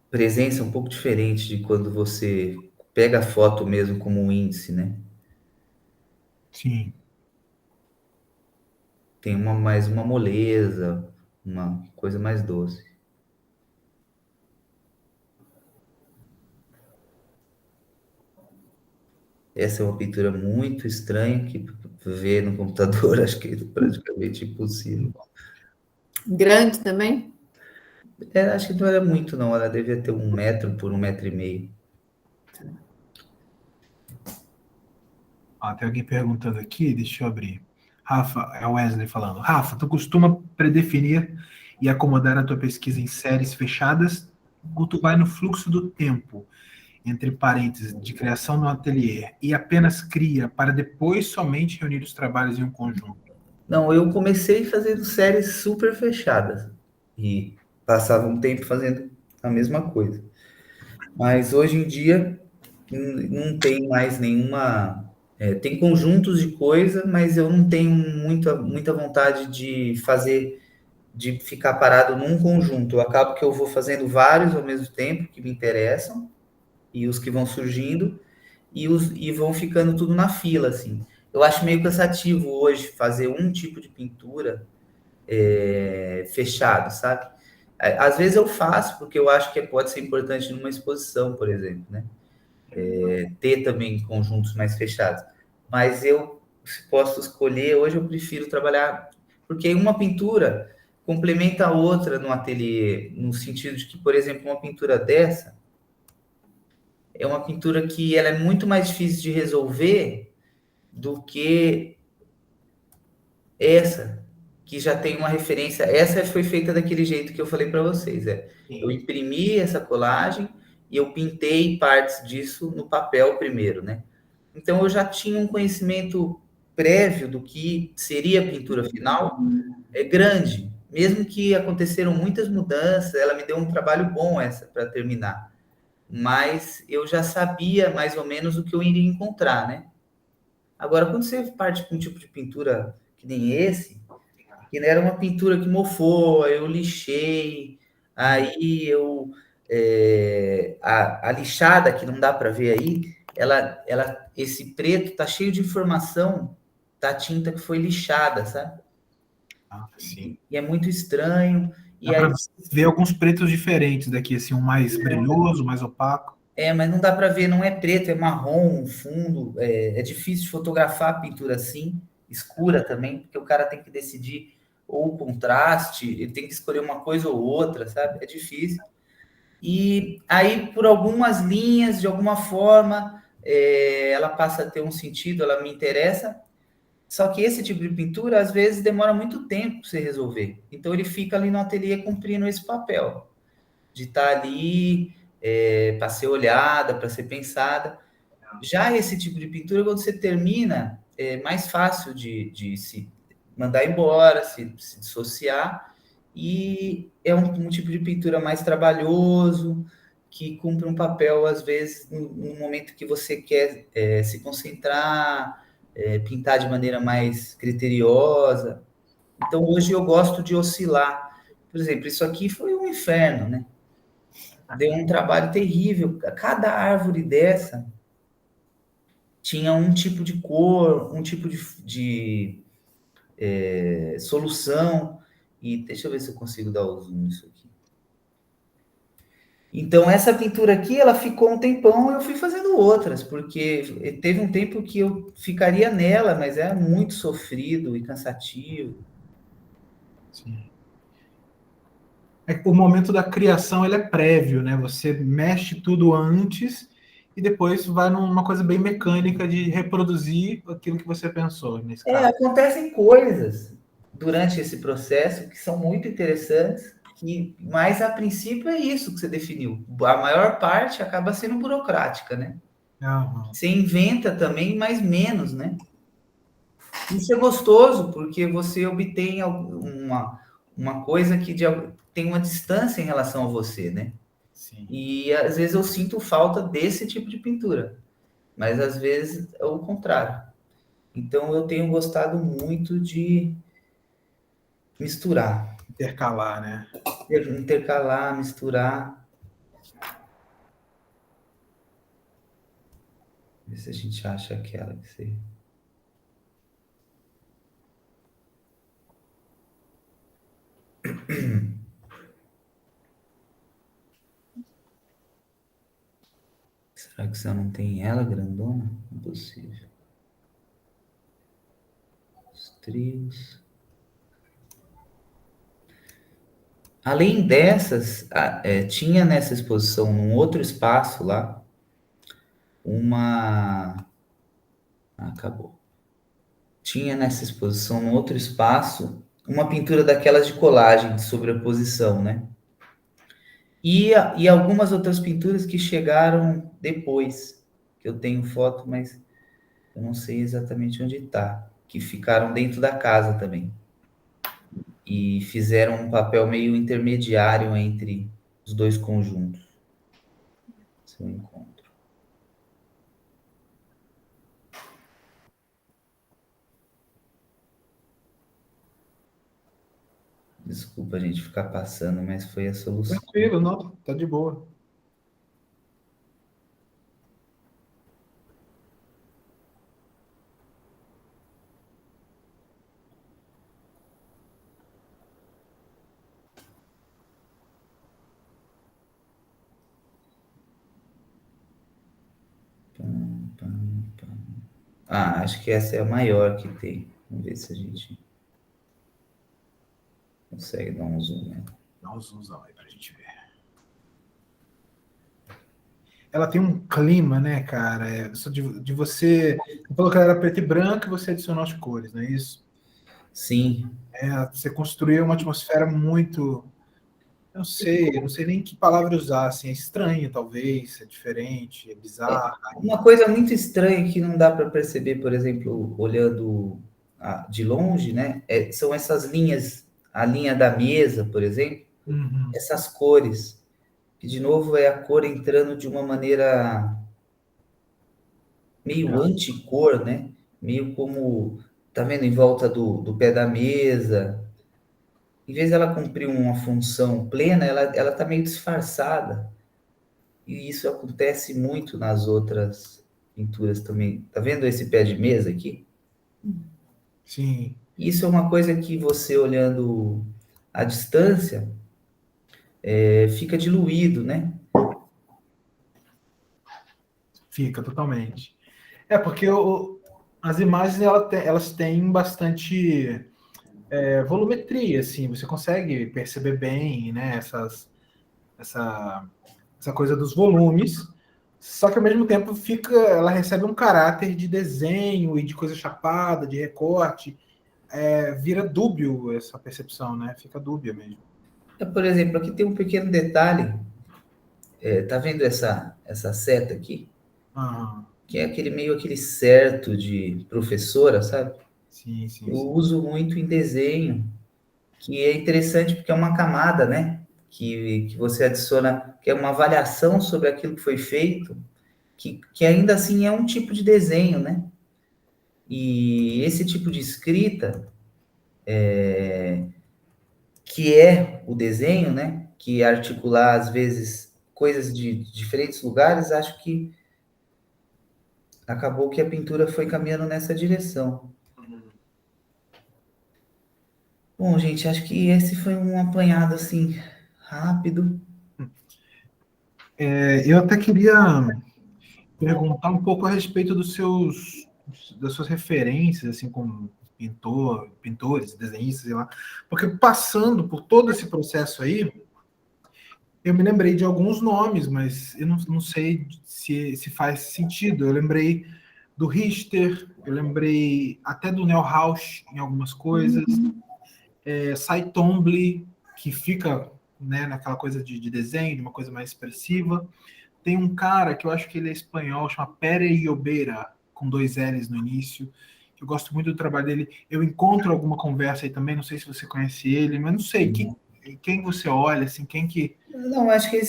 Speaker 2: presença um pouco diferente de quando você pega a foto mesmo como um índice, né?
Speaker 1: Sim.
Speaker 2: Tem mais uma moleza, uma coisa mais doce. Essa é uma pintura muito estranha que ver no computador acho que é praticamente impossível.
Speaker 4: Grande também?
Speaker 2: Acho que não era muito, não. Ela devia ter 1 metro por 1,5 metros.
Speaker 1: Ó, tem alguém perguntando aqui, deixa eu abrir. Rafa, é o Wesley falando. Rafa, tu costuma predefinir e acomodar a tua pesquisa em séries fechadas ou tu vai no fluxo do tempo, entre parênteses, de criação no ateliê, e apenas cria para depois somente reunir os trabalhos em um conjunto?
Speaker 2: Não, eu comecei fazendo séries super fechadas e passava um tempo fazendo a mesma coisa. Mas hoje em dia não tem mais nenhuma. Tem conjuntos de coisa, mas eu não tenho muita vontade de fazer, de ficar parado num conjunto. Eu acabo que eu vou fazendo vários ao mesmo tempo que me interessam, e os que vão surgindo, e vão ficando tudo na fila, assim. Eu acho meio cansativo hoje fazer um tipo de pintura fechado, sabe? Às vezes eu faço, porque eu acho que pode ser importante numa exposição, por exemplo, né? Ter também conjuntos mais fechados. Mas eu, se posso escolher, hoje eu prefiro trabalhar, porque uma pintura complementa a outra no ateliê, no sentido de que, por exemplo, uma pintura dessa é uma pintura que ela é muito mais difícil de resolver do que essa, que já tem uma referência. Essa foi feita daquele jeito que eu falei para vocês. Eu imprimi essa colagem e eu pintei partes disso no papel primeiro, né? Então eu já tinha um conhecimento prévio do que seria a pintura final, grande. Mesmo que aconteceram muitas mudanças, ela me deu um trabalho bom essa para terminar. Mas eu já sabia mais ou menos o que eu iria encontrar, né? Agora, quando você parte para um tipo de pintura que nem esse, que era uma pintura que mofou, eu lixei, aí a lixada que não dá para ver aí, esse preto tá cheio de informação da tinta que foi lixada, sabe?
Speaker 1: Ah, sim.
Speaker 2: E é muito estranho.
Speaker 1: Dá para ver alguns pretos diferentes daqui, assim, um mais brilhoso, mais opaco.
Speaker 2: Mas não dá para ver, não é preto, é marrom, fundo. É difícil de fotografar a pintura assim, escura também, porque o cara tem que decidir ou o contraste, ele tem que escolher uma coisa ou outra, sabe? É difícil. E aí, por algumas linhas, de alguma forma, ela passa a ter um sentido, ela me interessa. Só que esse tipo de pintura, às vezes, demora muito tempo para você resolver. Então, ele fica ali no ateliê cumprindo esse papel, de estar ali para ser olhada, para ser pensada. Já esse tipo de pintura, quando você termina, é mais fácil de se mandar embora, se dissociar, e é um tipo de pintura mais trabalhoso, que cumpre um papel, às vezes, no momento que você quer se concentrar, pintar de maneira mais criteriosa. Então, hoje eu gosto de oscilar. Por exemplo, isso aqui foi um inferno, né? Deu um trabalho terrível. Cada árvore dessa tinha um tipo de cor, um tipo de solução. E deixa eu ver se eu consigo dar o zoom nisso aqui. Então, essa pintura aqui, ela ficou um tempão e eu fui fazendo outras, porque teve um tempo que eu ficaria nela, mas era muito sofrido e cansativo.
Speaker 1: Sim. O momento da criação ele é prévio, né? Você mexe tudo antes e depois vai numa coisa bem mecânica de reproduzir aquilo que você pensou, nesse caso.
Speaker 2: Acontecem coisas durante esse processo que são muito interessantes, mas a princípio é isso que você definiu. A maior parte acaba sendo burocrática, né?
Speaker 1: Uhum.
Speaker 2: Você inventa também, mas menos, né? Isso é gostoso, porque você obtém uma coisa que tem uma distância em relação a você, né?
Speaker 1: Sim.
Speaker 2: E às vezes eu sinto falta desse tipo de pintura, mas às vezes é o contrário. Então eu tenho gostado muito de misturar.
Speaker 1: Intercalar, né?
Speaker 2: Intercalar, misturar. Ver se a gente acha aquela que você... Será que você não tem ela grandona? Impossível. Os trios. Além dessas, tinha nessa exposição, num outro espaço lá, uma Acabou. Tinha nessa exposição, no outro espaço, uma pintura daquelas de colagem, de sobreposição, né? E algumas outras pinturas que chegaram depois, que eu tenho foto, mas eu não sei exatamente onde está, que ficaram dentro da casa também. E fizeram um papel meio intermediário entre os dois conjuntos. Se eu encontro. Desculpa a gente ficar passando, mas foi a solução.
Speaker 1: Tranquilo, não, tá de boa.
Speaker 2: Acho que essa é a maior que tem. Vamos ver se a gente consegue dar um zoom, né?
Speaker 1: Dá um zoomzão aí pra gente ver. Ela tem um clima, né, cara? De você. Você falou que ela era preta e branca e você adicionou as cores, não é isso?
Speaker 2: Sim.
Speaker 1: Você construiu uma atmosfera muito. Eu não sei nem que palavra usar, assim, é estranho, talvez, é diferente, é bizarro.
Speaker 2: Uma coisa muito estranha que não dá para perceber, por exemplo, olhando de longe, né? São essas linhas, a linha da mesa, por exemplo, essas cores, que de novo é a cor entrando de uma maneira meio anticor, né? Meio como, tá vendo, em volta do pé da mesa. Em vez dela cumprir uma função plena, ela tá meio disfarçada. E isso acontece muito nas outras pinturas também. Tá vendo esse pé de mesa aqui?
Speaker 1: Sim.
Speaker 2: Isso é uma coisa que você olhando à distância fica diluído, né?
Speaker 1: Fica totalmente. Porque as imagens elas têm bastante volumetria, assim, você consegue perceber bem, né, essa coisa dos volumes, só que ao mesmo tempo ela recebe um caráter de desenho e de coisa chapada, de recorte, vira dúbio essa percepção, né? Fica dúbia mesmo.
Speaker 2: Por exemplo, aqui tem um pequeno detalhe. Tá vendo essa seta aqui? Que é aquele certo de professora, sabe?
Speaker 1: Sim, sim.
Speaker 2: Eu uso muito em desenho, que é interessante porque é uma camada, né? Que você adiciona, que é uma avaliação sobre aquilo que foi feito, que ainda assim é um tipo de desenho, né? E esse tipo de escrita, que é o desenho, né? Que é articular, às vezes, coisas de diferentes lugares, acho que acabou que a pintura foi caminhando nessa direção. Bom, gente, acho que esse foi um apanhado, assim, rápido.
Speaker 1: Eu até queria perguntar um pouco a respeito das suas referências, assim, como pintores, desenhistas, sei lá, porque passando por todo esse processo aí, eu me lembrei de alguns nomes, mas eu não sei se faz sentido. Eu lembrei do Richter, eu lembrei até do Neuhaus em algumas coisas, Cy Twombly, que fica, né, naquela coisa de desenho, de uma coisa mais expressiva. Tem um cara que eu acho que ele é espanhol, chama Pere Llobera, com 2 L's no início. Eu gosto muito do trabalho dele. Eu encontro alguma conversa aí também, não sei se você conhece ele, mas não sei quem você olha, assim, quem que...
Speaker 2: Não, acho que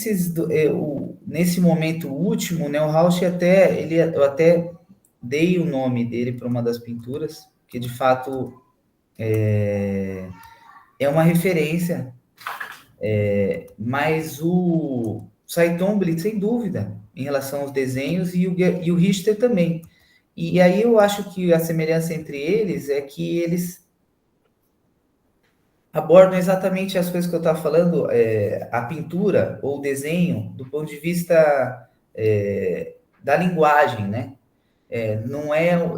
Speaker 2: nesse momento último, né, o Neuhaus eu até dei o nome dele para uma das pinturas, que de fato é uma referência, mas o Cy Twombly, sem dúvida, em relação aos desenhos, e o Richter também. E aí eu acho que a semelhança entre eles é que eles abordam exatamente as coisas que eu estava falando, a pintura ou o desenho, do ponto de vista da linguagem, né?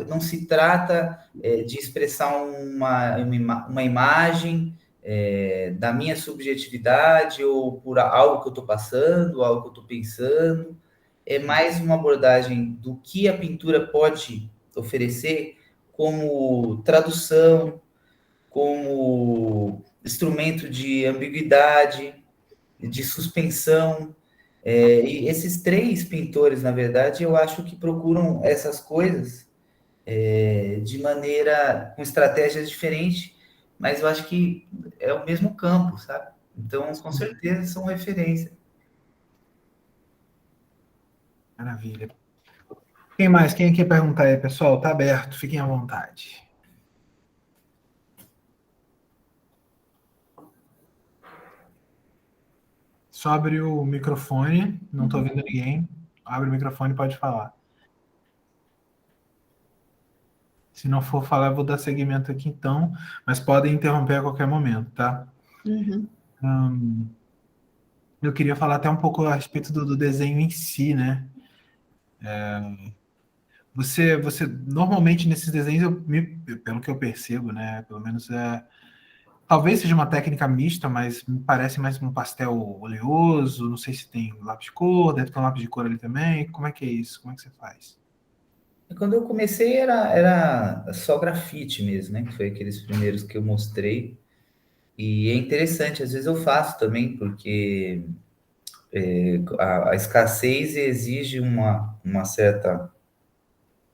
Speaker 2: Não se trata de expressar uma imagem da minha subjetividade ou por algo que eu estou passando, algo que eu estou pensando. É mais uma abordagem do que a pintura pode oferecer como tradução, como instrumento de ambiguidade, de suspensão. E esses três pintores, na verdade, eu acho que procuram essas coisas de maneira, com estratégias diferentes, mas eu acho que é o mesmo campo, sabe? Então, com certeza, são referência.
Speaker 1: Maravilha. Quem mais? Quem quer perguntar aí, pessoal? Tá aberto, fiquem à vontade. Só abre o microfone, não estou ouvindo ninguém. Abre o microfone e pode falar. Se não for falar, eu vou dar seguimento aqui então, mas podem interromper a qualquer momento, tá? Eu queria falar até um pouco a respeito do desenho em si, né? Você normalmente nesses desenhos, pelo que eu percebo, né? Pelo menos talvez seja uma técnica mista, mas me parece mais um pastel oleoso. Não sei se tem lápis de cor, deve ter um lápis de cor ali também. Como é que é isso? Como é que você faz?
Speaker 2: Quando eu comecei era só grafite mesmo, né? Que foi aqueles primeiros que eu mostrei. E é interessante, às vezes eu faço também, porque a escassez exige uma certa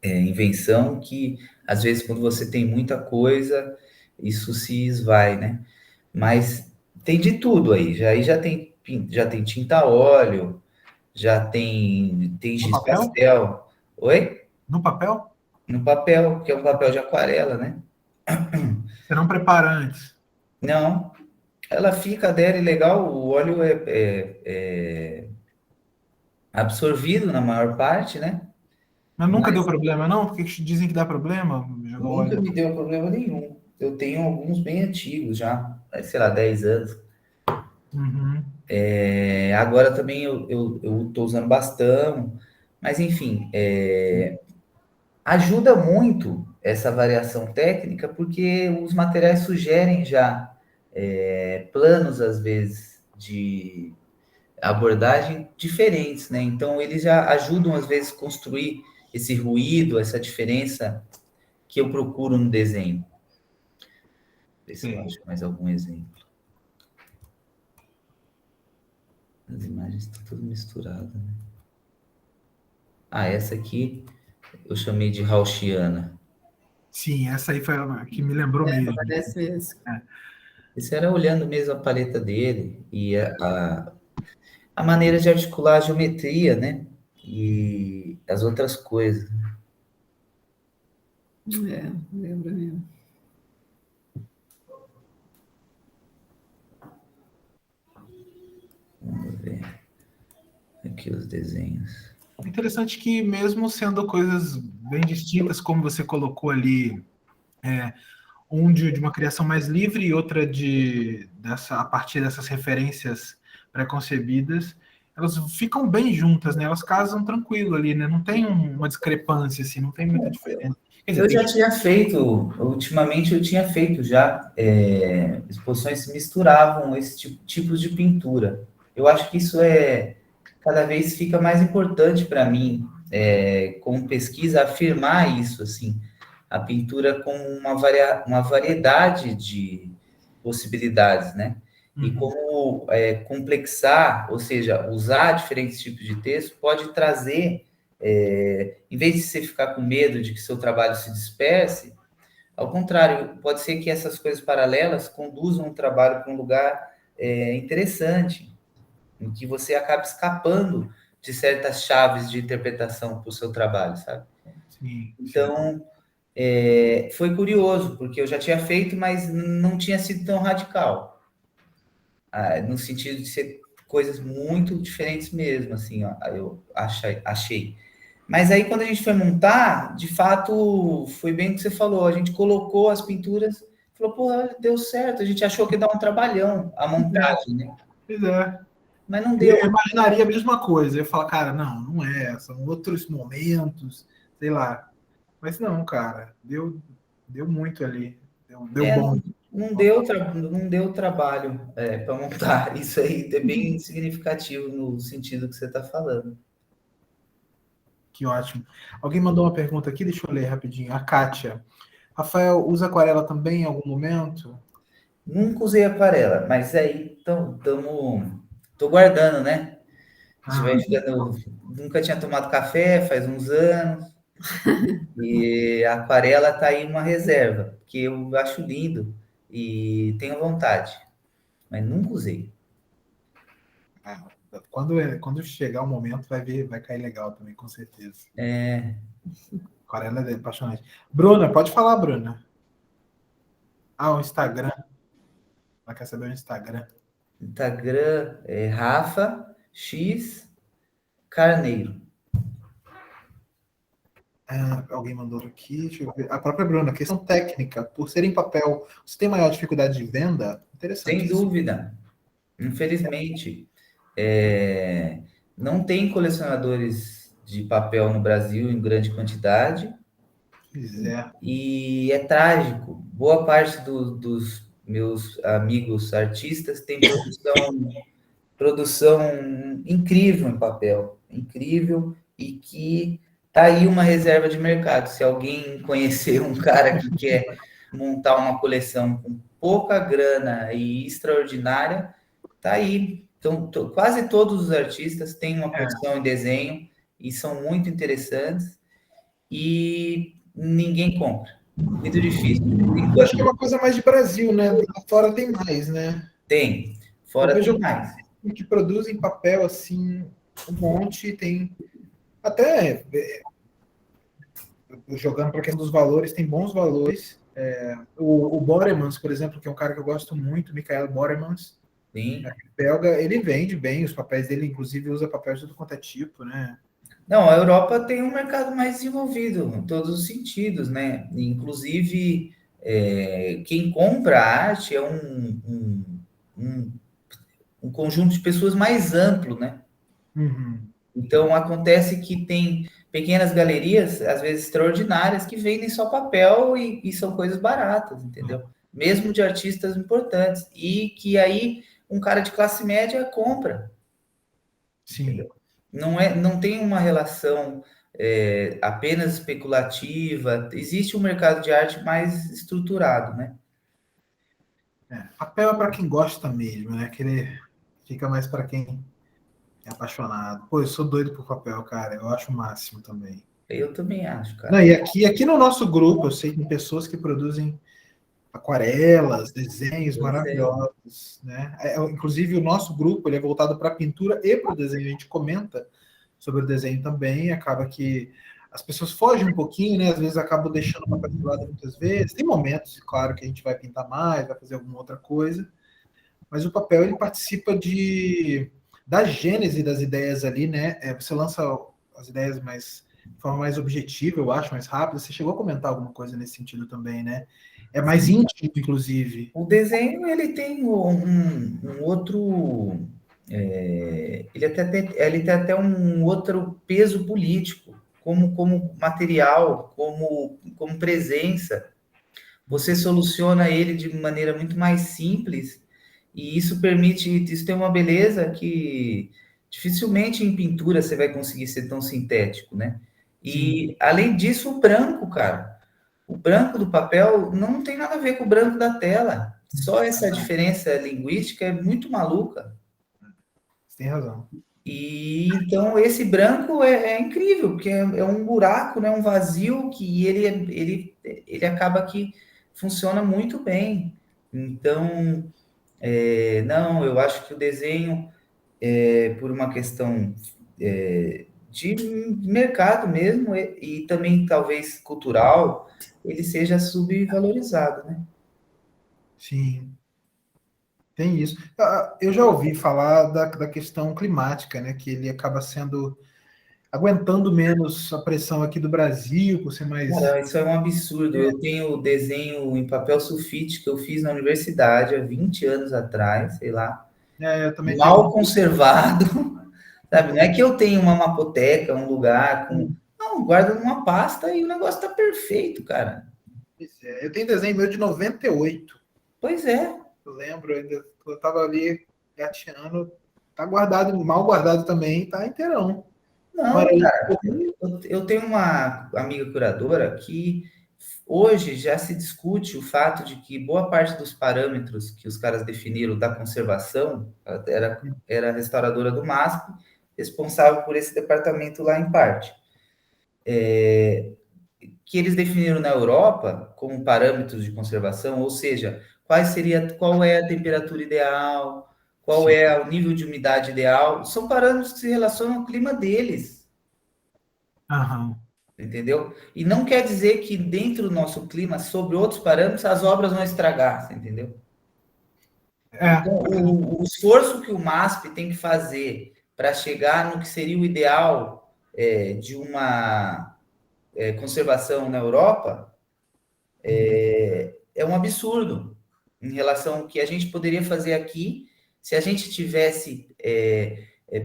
Speaker 2: invenção que, às vezes, quando você tem muita coisa, isso se esvai, né? Mas tem de tudo aí. Já tem tinta a óleo, tem
Speaker 1: No
Speaker 2: giz
Speaker 1: papel?
Speaker 2: pastel. Oi?
Speaker 1: No papel?
Speaker 2: No papel, que é um papel de aquarela, né?
Speaker 1: Você não prepara antes?
Speaker 2: Não, ela fica adere legal, o óleo é absorvido na maior parte, né?
Speaker 1: Mas nunca deu
Speaker 2: Mas
Speaker 1: problema, não? Porque dizem que dá problema jogar
Speaker 2: nunca
Speaker 1: óleo.
Speaker 2: me deu problema nenhum. Eu tenho alguns bem antigos já, sei lá, 10 anos.
Speaker 1: Uhum.
Speaker 2: Agora também eu tô usando bastão, mas enfim, ajuda muito essa variação técnica, porque os materiais sugerem já planos, às vezes, de abordagem diferentes, né? Então, eles já ajudam, às vezes, a construir esse ruído, essa diferença que eu procuro no desenho. Ver se eu
Speaker 1: Sim.
Speaker 2: acho mais algum exemplo. As imagens estão tudo misturadas, né? Ah, essa aqui eu chamei de Gaussiana.
Speaker 1: Sim, essa aí foi a que me lembrou mesmo.
Speaker 4: Parece mesmo.
Speaker 2: Esse era olhando mesmo a paleta dele e a maneira de articular a geometria, né? E as outras coisas.
Speaker 4: Lembro mesmo.
Speaker 2: Vamos ver aqui os desenhos.
Speaker 1: Interessante que mesmo sendo coisas bem distintas, como você colocou ali, um de uma criação mais livre e outra a partir dessas referências pré-concebidas, elas ficam bem juntas, né? Elas casam tranquilo ali, né? Não tem uma discrepância, assim, não tem muita diferença. Quer dizer,
Speaker 2: Eu já tinha feito, ultimamente eu tinha feito já exposições que misturavam esse tipos de pintura. Eu acho que isso cada vez fica mais importante para mim, como pesquisa, afirmar isso, assim, a pintura com uma variedade de possibilidades, né? E como complexar, ou seja, usar diferentes tipos de texto pode trazer em vez de você ficar com medo de que seu trabalho se disperse, ao contrário, pode ser que essas coisas paralelas conduzam o trabalho para um lugar interessante, em que você acabe escapando de certas chaves de interpretação para o seu trabalho, sabe?
Speaker 1: sim,
Speaker 2: Então, foi curioso, porque eu já tinha feito, mas não tinha sido tão radical, no sentido de ser coisas muito diferentes mesmo, assim, ó, eu achei. Mas aí, quando a gente foi montar, de fato, foi bem o que você falou. A gente colocou as pinturas, falou, pô, deu certo. A gente achou que ia dar um trabalhão a montagem, né?
Speaker 1: pois é.
Speaker 2: Mas não deu.
Speaker 1: Eu imaginaria a mesma coisa. Eu ia falar, cara, não é, são outros momentos, sei lá. Mas não, cara, deu muito ali. Deu bom.
Speaker 2: Não deu trabalho para montar. Isso aí é bem significativo no sentido que você está falando.
Speaker 1: Que ótimo. Alguém mandou uma pergunta aqui, deixa eu ler rapidinho. A Kátia. Rafael, usa aquarela também em algum momento?
Speaker 2: Nunca usei aquarela, mas aí tô guardando, né? A gente vai ficando. Nunca tinha tomado café, faz uns anos. E a aquarela tá aí uma reserva, que eu acho lindo e tenho vontade, mas nunca usei.
Speaker 1: Quando chegar o momento, vai ver, vai cair legal também, com certeza. Aquarela é apaixonante. Bruna, pode falar, Bruna. O Instagram. Ela quer saber o Instagram.
Speaker 2: Instagram é Rafa X Carneiro.
Speaker 1: Alguém mandou aqui, deixa eu ver. A própria Bruna, questão técnica, por ser em papel, você tem maior dificuldade de venda? Interessante
Speaker 2: Sem
Speaker 1: isso.
Speaker 2: dúvida. Infelizmente, não tem colecionadores de papel no Brasil em grande quantidade.
Speaker 1: Pois é.
Speaker 2: E é trágico. Boa parte dos meus amigos artistas tem produção incrível em papel, incrível, e que tá aí uma reserva de mercado. Se alguém conhecer um cara que quer montar uma coleção com pouca grana e extraordinária, tá aí. Então, quase todos os artistas têm uma produção em desenho e são muito interessantes e ninguém compra. Muito difícil.
Speaker 1: Eu acho que é uma coisa mais de Brasil, né? Lá fora tem mais, né?
Speaker 2: Tem.
Speaker 1: Eu
Speaker 2: Fora
Speaker 1: vejo
Speaker 2: tem mais.
Speaker 1: que produzem papel assim, um monte, tem até jogando para a questão dos valores, tem bons valores. O Boremans, por exemplo, que é um cara que eu gosto muito, Michael Boremans,
Speaker 2: Sim.
Speaker 1: belga, ele vende bem os papéis dele, inclusive usa papel de tudo quanto é tipo, né?
Speaker 2: Não, a Europa tem um mercado mais desenvolvido em todos os sentidos, né? Inclusive, quem compra arte é um conjunto de pessoas mais amplo, né?
Speaker 1: Uhum.
Speaker 2: Então, acontece que tem pequenas galerias, às vezes extraordinárias, que vendem só papel e são coisas baratas, entendeu? Mesmo de artistas importantes. E que aí um cara de classe média compra.
Speaker 1: Sim.
Speaker 2: Entendeu? Não tem uma relação apenas especulativa. Existe um mercado de arte mais estruturado, né?
Speaker 1: Papel é para quem gosta mesmo, né? Aquele fica mais para quem é apaixonado. Pô, eu sou doido por papel, cara. Eu acho o máximo também.
Speaker 2: Eu também acho, cara.
Speaker 1: Não, e aqui no nosso grupo, eu sei que tem pessoas que produzem aquarelas, desenhos maravilhosos, né? Inclusive, o nosso grupo ele é voltado para a pintura e para o desenho. A gente comenta sobre o desenho também. Acaba que as pessoas fogem um pouquinho, né? Às vezes acabam deixando o papel de lado muitas vezes. Tem momentos, claro, que a gente vai pintar mais, vai fazer alguma outra coisa. Mas o papel ele participa da gênese das ideias ali, né? Você lança as ideias de forma mais objetiva, eu acho, mais rápida. Você chegou a comentar alguma coisa nesse sentido também, né? É mais íntimo, inclusive.
Speaker 2: O desenho, ele tem um outro... ele tem até um outro peso político, como material, como presença. Você soluciona ele de maneira muito mais simples e isso tem uma beleza que dificilmente em pintura você vai conseguir ser tão sintético, né? E além disso, o branco, cara, o branco do papel não tem nada a ver com o branco da tela. Só essa diferença linguística é muito maluca.
Speaker 1: Você tem razão.
Speaker 2: E então esse branco é incrível, porque é um buraco, né, um vazio que ele acaba que funciona muito bem. Então, não, eu acho que o desenho, por uma questão de mercado mesmo, e também talvez cultural, ele seja subvalorizado, né?
Speaker 1: Sim, tem isso. Eu já ouvi falar da questão climática, né? Que ele acaba aguentando menos a pressão aqui do Brasil, por ser mais.
Speaker 2: Cara, isso é um absurdo. Eu tenho desenho em papel sulfite que eu fiz na universidade há 20 anos atrás, sei lá,
Speaker 1: Eu também
Speaker 2: mal
Speaker 1: tenho.
Speaker 2: conservado, sabe? Não é que eu tenho uma mapoteca, um lugar com. Não, guarda numa pasta e o negócio tá perfeito, cara.
Speaker 1: Eu tenho desenho meu de 98.
Speaker 2: Pois é.
Speaker 1: Eu lembro, ainda eu tava ali gateando. Tá guardado, mal guardado também, tá inteirão.
Speaker 2: Não,
Speaker 1: Olha aí.
Speaker 2: cara, eu tenho uma amiga curadora que hoje já se discute o fato de que boa parte dos parâmetros que os caras definiram da conservação era a restauradora do MASP, responsável por esse departamento lá em parte. Que eles definiram na Europa como parâmetros de conservação, ou seja, qual é a temperatura ideal, qual
Speaker 1: Sim.
Speaker 2: é o nível de umidade ideal, são parâmetros que se relacionam ao clima deles,
Speaker 1: Aham.
Speaker 2: entendeu? E não quer dizer que dentro do nosso clima, sobre outros parâmetros, as obras vão estragar, você entendeu? Então, o esforço que o MASP tem que fazer para chegar no que seria o ideal de uma conservação na Europa é um absurdo em relação ao que a gente poderia fazer aqui se a gente tivesse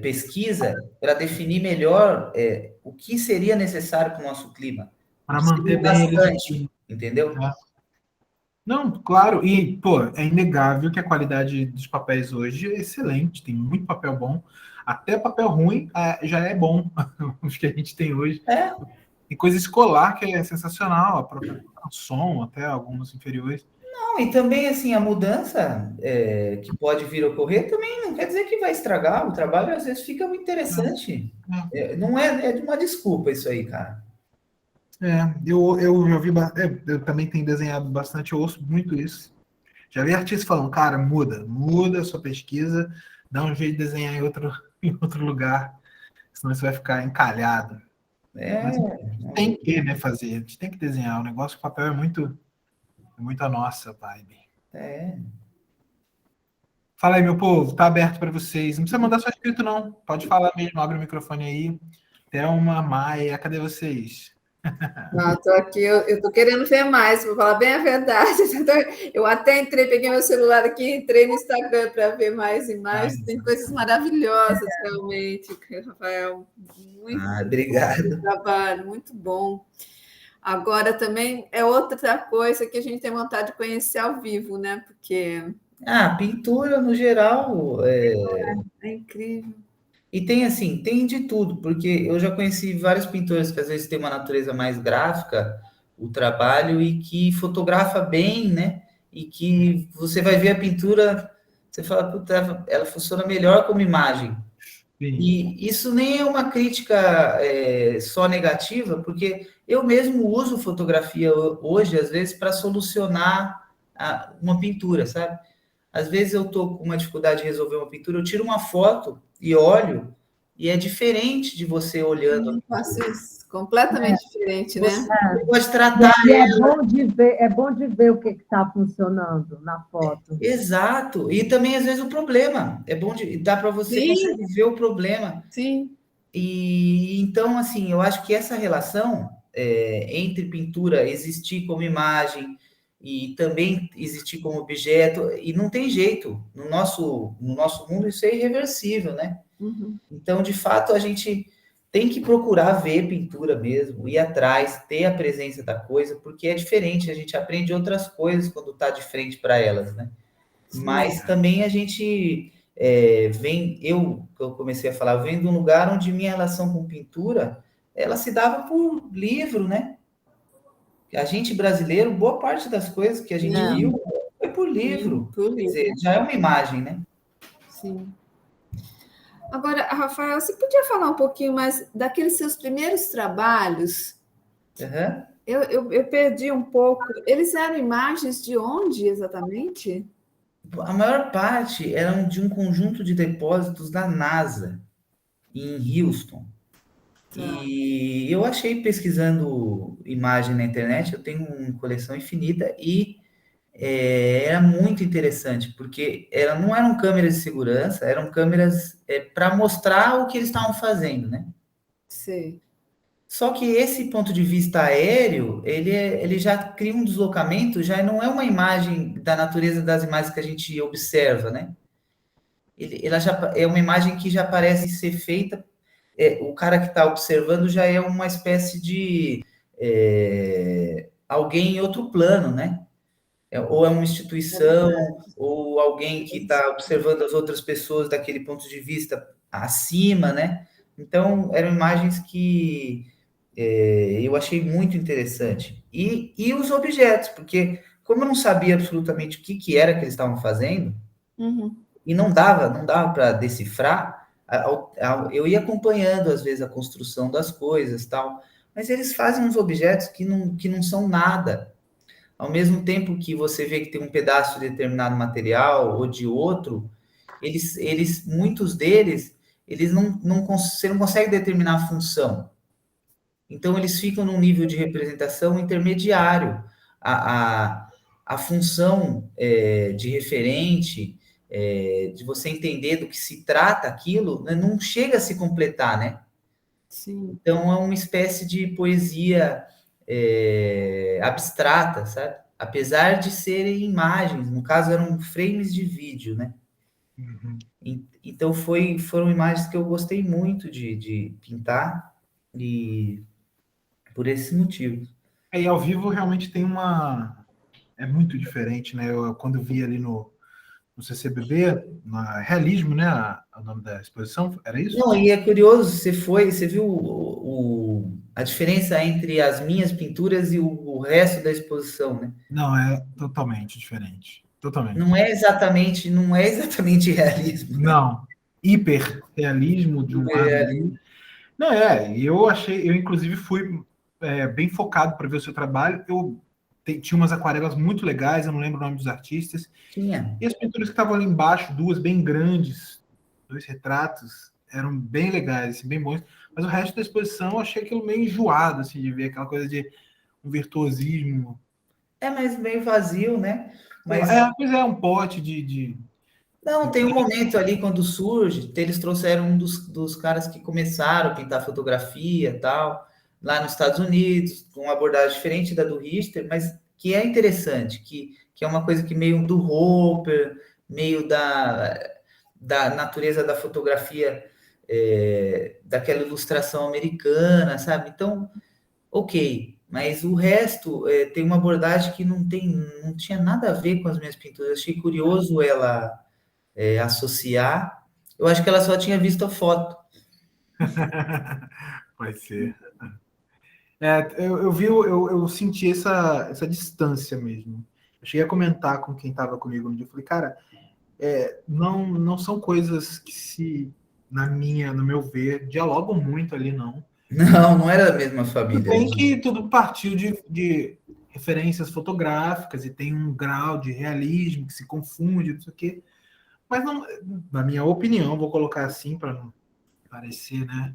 Speaker 2: pesquisa para definir melhor o que seria necessário para o nosso clima.
Speaker 1: Para
Speaker 2: Que
Speaker 1: manter
Speaker 2: seria
Speaker 1: bem eles
Speaker 2: bastante,
Speaker 1: aqui.
Speaker 2: entendeu?
Speaker 1: Não, claro, e, pô, é inegável que a qualidade dos papéis hoje é excelente, tem muito papel bom, até papel ruim já é bom, os que a gente tem hoje.
Speaker 2: É,
Speaker 1: Tem coisa escolar que é sensacional, a própria som, até alguns inferiores.
Speaker 2: não, e também assim, a mudança que pode vir a ocorrer também não quer dizer que vai estragar o trabalho, às vezes fica muito interessante. Não é de uma desculpa isso aí, cara.
Speaker 1: Eu já vi, eu também tenho desenhado bastante, eu ouço muito isso. Já vi artistas falando, cara, muda a sua pesquisa, dá um jeito de desenhar em outro, em outro lugar, senão você vai ficar encalhado. Mas a gente tem que, né, fazer, a gente tem que desenhar. O negócio, o papel é muito a nossa vibe.
Speaker 2: É.
Speaker 1: Fala aí, meu povo, tá aberto para vocês. Não precisa mandar só escrito, não. Pode falar mesmo, abre o microfone aí. Thelma, Maia, cadê vocês?
Speaker 4: Não, tô aqui, eu tô querendo ver mais, vou falar bem a verdade. Eu até entrei, peguei meu celular aqui, entrei no Instagram para ver mais imagens. Tem coisas maravilhosas, realmente, Rafael. Muito
Speaker 2: Obrigado.
Speaker 4: trabalho, muito bom. Agora também é outra coisa que a gente tem vontade de conhecer ao vivo, né? Porque
Speaker 2: Pintura no geral.
Speaker 4: é incrível.
Speaker 2: E tem assim, tem de tudo, porque eu já conheci vários pintores que às vezes têm uma natureza mais gráfica, o trabalho, e que fotografa bem, né? E que você vai ver a pintura, você fala, puta, ela funciona melhor como imagem.
Speaker 1: Sim.
Speaker 2: E isso nem é uma crítica só negativa, porque eu mesmo uso fotografia hoje, às vezes, para solucionar uma pintura, sabe? Às vezes eu estou com uma dificuldade de resolver uma pintura, eu tiro uma foto e olho, e é diferente de você olhando.
Speaker 4: Não faço isso. Completamente diferente, né?
Speaker 2: Você pode tratar.
Speaker 5: E é bom de ver o que está funcionando na foto.
Speaker 2: Exato. E também, às vezes, o problema. É bom dá para você conseguir ver o problema.
Speaker 4: Sim.
Speaker 2: E então, assim, eu acho que essa relação entre pintura existir como imagem e também existir como objeto, e não tem jeito. No nosso mundo, isso é irreversível, né?
Speaker 4: Uhum.
Speaker 2: Então, de fato, a gente tem que procurar ver pintura mesmo, ir atrás, ter a presença da coisa, porque é diferente, a gente aprende outras coisas quando está de frente para elas, né?
Speaker 4: Sim.
Speaker 2: Mas também a gente eu comecei a falar, eu venho de um lugar onde minha relação com pintura, ela se dava por livro, né? A gente brasileiro, boa parte das coisas que a gente viu foi por livro.
Speaker 4: Por livro.
Speaker 2: Quer dizer, já é uma imagem, né?
Speaker 4: Sim. Agora, Rafael, você podia falar um pouquinho mais daqueles seus primeiros trabalhos?
Speaker 2: Uhum.
Speaker 4: Eu perdi um pouco. Eles eram imagens de onde exatamente?
Speaker 2: A maior parte eram de um conjunto de depósitos da NASA, em Houston. E eu achei, pesquisando imagem na internet, eu tenho uma coleção infinita, e era muito interessante, porque não eram câmeras de segurança, eram câmeras para mostrar o que eles estavam fazendo, né?
Speaker 4: Sim.
Speaker 2: Só que esse ponto de vista aéreo, ele já cria um deslocamento, já não é uma imagem da natureza das imagens que a gente observa, né? Ela já é uma imagem que já parece ser feita, o cara que está observando já é uma espécie de alguém em outro plano, né? Ou é uma instituição, ou alguém que está observando as outras pessoas daquele ponto de vista acima, né? Então, eram imagens que eu achei muito interessante. E os objetos, porque como eu não sabia absolutamente o que era que eles estavam fazendo, e não dava para decifrar, eu ia acompanhando, às vezes, a construção das coisas, tal, mas eles fazem uns objetos que não são nada. Ao mesmo tempo que você vê que tem um pedaço de determinado material ou de outro, muitos deles, você não consegue determinar a função. Então, eles ficam num nível de representação intermediário. A função de referente, de você entender do que se trata aquilo, né, não chega a se completar, né?
Speaker 4: Sim.
Speaker 2: Então, é uma espécie de poesia abstrata, sabe? Apesar de serem imagens, no caso, eram frames de vídeo, né?
Speaker 1: Uhum.
Speaker 2: Então, foram imagens que eu gostei muito de pintar, e por esses motivos.
Speaker 1: E ao vivo realmente tem uma... É muito diferente, né? Quando eu vi ali no CCBB, na Realismo, né? O nome da exposição, era isso?
Speaker 2: Não, e é curioso, você viu a diferença entre as minhas pinturas e o resto da exposição, né?
Speaker 1: Não, é totalmente diferente. Totalmente.
Speaker 2: Não é exatamente realismo, né?
Speaker 1: Não. Hiperrealismo de um lado ali. Não, e eu inclusive fui bem focado para ver o seu trabalho. Tinha umas aquarelas muito legais, eu não lembro o nome dos artistas.
Speaker 2: Tinha.
Speaker 1: E as pinturas que estavam ali embaixo, duas bem grandes, 2 retratos, eram bem legais, assim, bem bons. Mas o resto da exposição eu achei aquilo meio enjoado, assim, de ver aquela coisa de um virtuosismo.
Speaker 2: Mas meio vazio, né? Mas
Speaker 1: Pois é, um pote de...
Speaker 2: não, tem um momento ali quando surge, eles trouxeram um dos caras que começaram a pintar fotografia e tal, lá nos Estados Unidos, com uma abordagem diferente da do Richter, mas que é interessante, que é uma coisa que meio do Hopper, meio da natureza da fotografia, daquela ilustração americana, sabe? Então, ok, mas o resto tem uma abordagem que não tinha nada a ver com as minhas pinturas. Eu achei curioso ela associar. Eu acho que ela só tinha visto a foto.
Speaker 1: Pode ser. Eu senti essa distância mesmo. Eu cheguei a comentar com quem estava comigo no dia. Eu falei, cara, não são coisas que no meu ver, dialogam muito ali, não.
Speaker 2: Não era da mesma
Speaker 1: Tudo
Speaker 2: família.
Speaker 1: bem que tudo partiu de referências fotográficas e tem um grau de realismo que se confunde, não sei o quê. Mas não, na minha opinião, vou colocar assim para não parecer, né?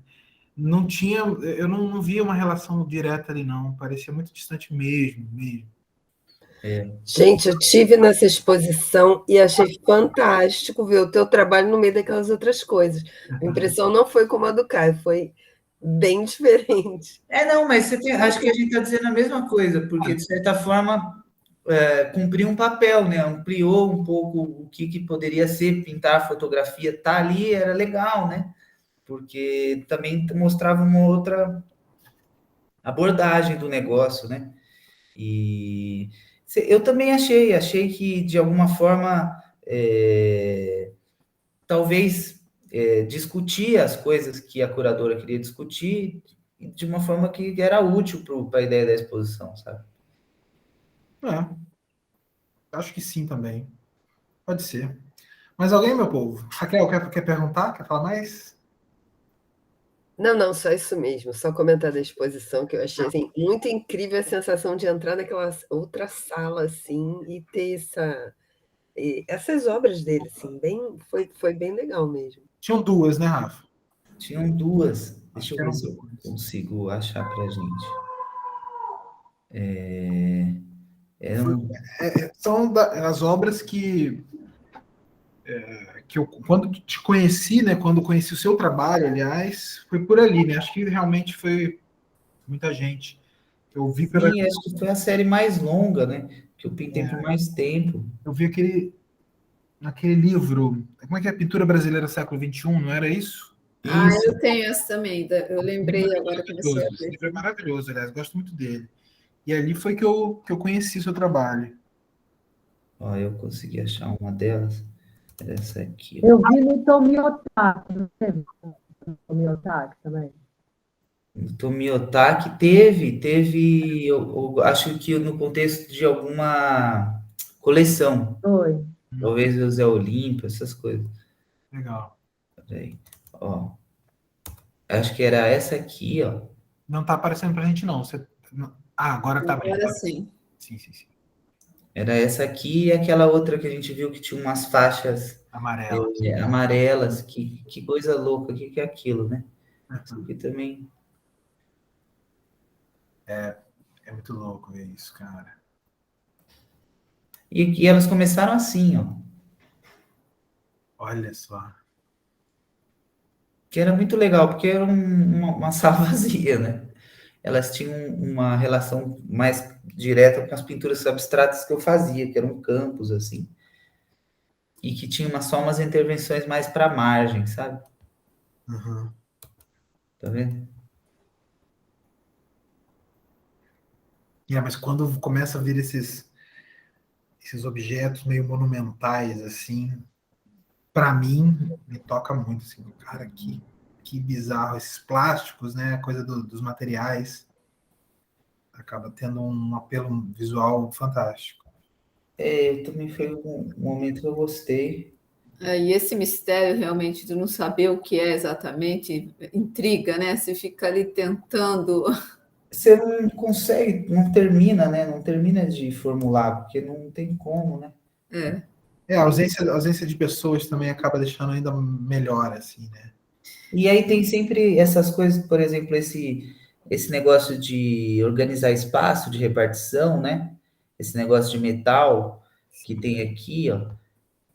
Speaker 1: Eu não via uma relação direta ali, não. Parecia muito distante mesmo.
Speaker 6: Gente, eu tive nessa exposição e achei fantástico ver o teu trabalho no meio daquelas outras coisas. A impressão não foi como a do Caio, foi bem diferente.
Speaker 2: Não, mas acho que a gente está dizendo a mesma coisa, porque de certa forma cumpriu um papel, né? Ampliou um pouco o que poderia ser pintar fotografia, tá ali, era legal, né? Porque também mostrava uma outra abordagem do negócio, né? E eu também achei que de alguma forma talvez discutir as coisas que a curadora queria discutir de uma forma que era útil para a ideia da exposição, sabe?
Speaker 1: Acho que sim também. Pode ser. Mas alguém, meu povo? Raquel, quer perguntar? Quer falar mais?
Speaker 6: Não, só isso mesmo, só comentar da exposição, que eu achei assim, muito incrível a sensação de entrar naquela outra sala assim e ter essas obras dele, assim, foi bem legal mesmo.
Speaker 1: Tinham duas, né, Rafa?
Speaker 2: Tinham duas.
Speaker 1: Acho
Speaker 2: Deixa
Speaker 1: que
Speaker 2: eu ver
Speaker 1: eram
Speaker 2: se eu
Speaker 1: duas.
Speaker 2: consigo achar para a gente.
Speaker 1: São as obras que eu, quando te conheci, né, quando conheci o seu trabalho, aliás, foi por ali, né? Acho que realmente foi muita gente. Eu vi
Speaker 2: Sim, acho que foi a série mais longa, né? Que eu pintei por mais tempo.
Speaker 1: eu vi naquele livro, como é que é? Pintura Brasileira Século XXI, não era isso?
Speaker 2: Isso.
Speaker 4: Eu tenho essa também. Eu lembrei agora que você...
Speaker 1: Esse livro é maravilhoso, aliás, gosto muito dele. E ali foi que eu conheci o seu trabalho.
Speaker 2: Ó, eu consegui achar uma delas. Essa aqui.
Speaker 5: Eu vi no Tomiotaki, não sei. Tomiotaki também?
Speaker 2: Tomiotaki teve, eu acho que no contexto de alguma coleção,
Speaker 5: Foi.
Speaker 2: talvez o Zé Olímpio, essas coisas.
Speaker 1: Legal.
Speaker 2: Peraí, ó, acho que era essa aqui, ó.
Speaker 1: Não tá aparecendo pra gente, não. Agora tá bem.
Speaker 4: Agora sim.
Speaker 1: Sim, sim, sim.
Speaker 2: Era essa aqui e aquela outra que a gente viu que tinha umas faixas
Speaker 1: Amarelo.
Speaker 2: amarelas. Que coisa louca, o que é aquilo, né? Isso
Speaker 1: Uhum.
Speaker 2: aqui também.
Speaker 1: É muito louco ver isso, cara.
Speaker 2: E elas começaram assim, ó.
Speaker 1: Olha só.
Speaker 2: Que era muito legal, porque era uma sala vazia, né? Elas tinham uma relação mais direta com as pinturas abstratas que eu fazia, que eram campos, assim. E que tinha só umas intervenções mais para margem, sabe?
Speaker 1: Uhum.
Speaker 2: Tá vendo?
Speaker 1: Mas quando começa a vir esses objetos meio monumentais, assim, para mim, me toca muito, assim, cara, que bizarro. Esses plásticos, né, a coisa dos materiais, acaba tendo um apelo visual fantástico.
Speaker 2: Também foi um momento que eu gostei.
Speaker 4: E esse mistério realmente de não saber o que é exatamente intriga, né? Você fica ali tentando.
Speaker 2: Você não consegue, não termina, né? Não termina de formular, porque não tem como, né?
Speaker 1: A ausência de pessoas também acaba deixando ainda melhor, assim, né?
Speaker 2: E aí tem sempre essas coisas, por exemplo, esse negócio de organizar espaço, de repartição, né? Esse negócio de metal que tem aqui, ó,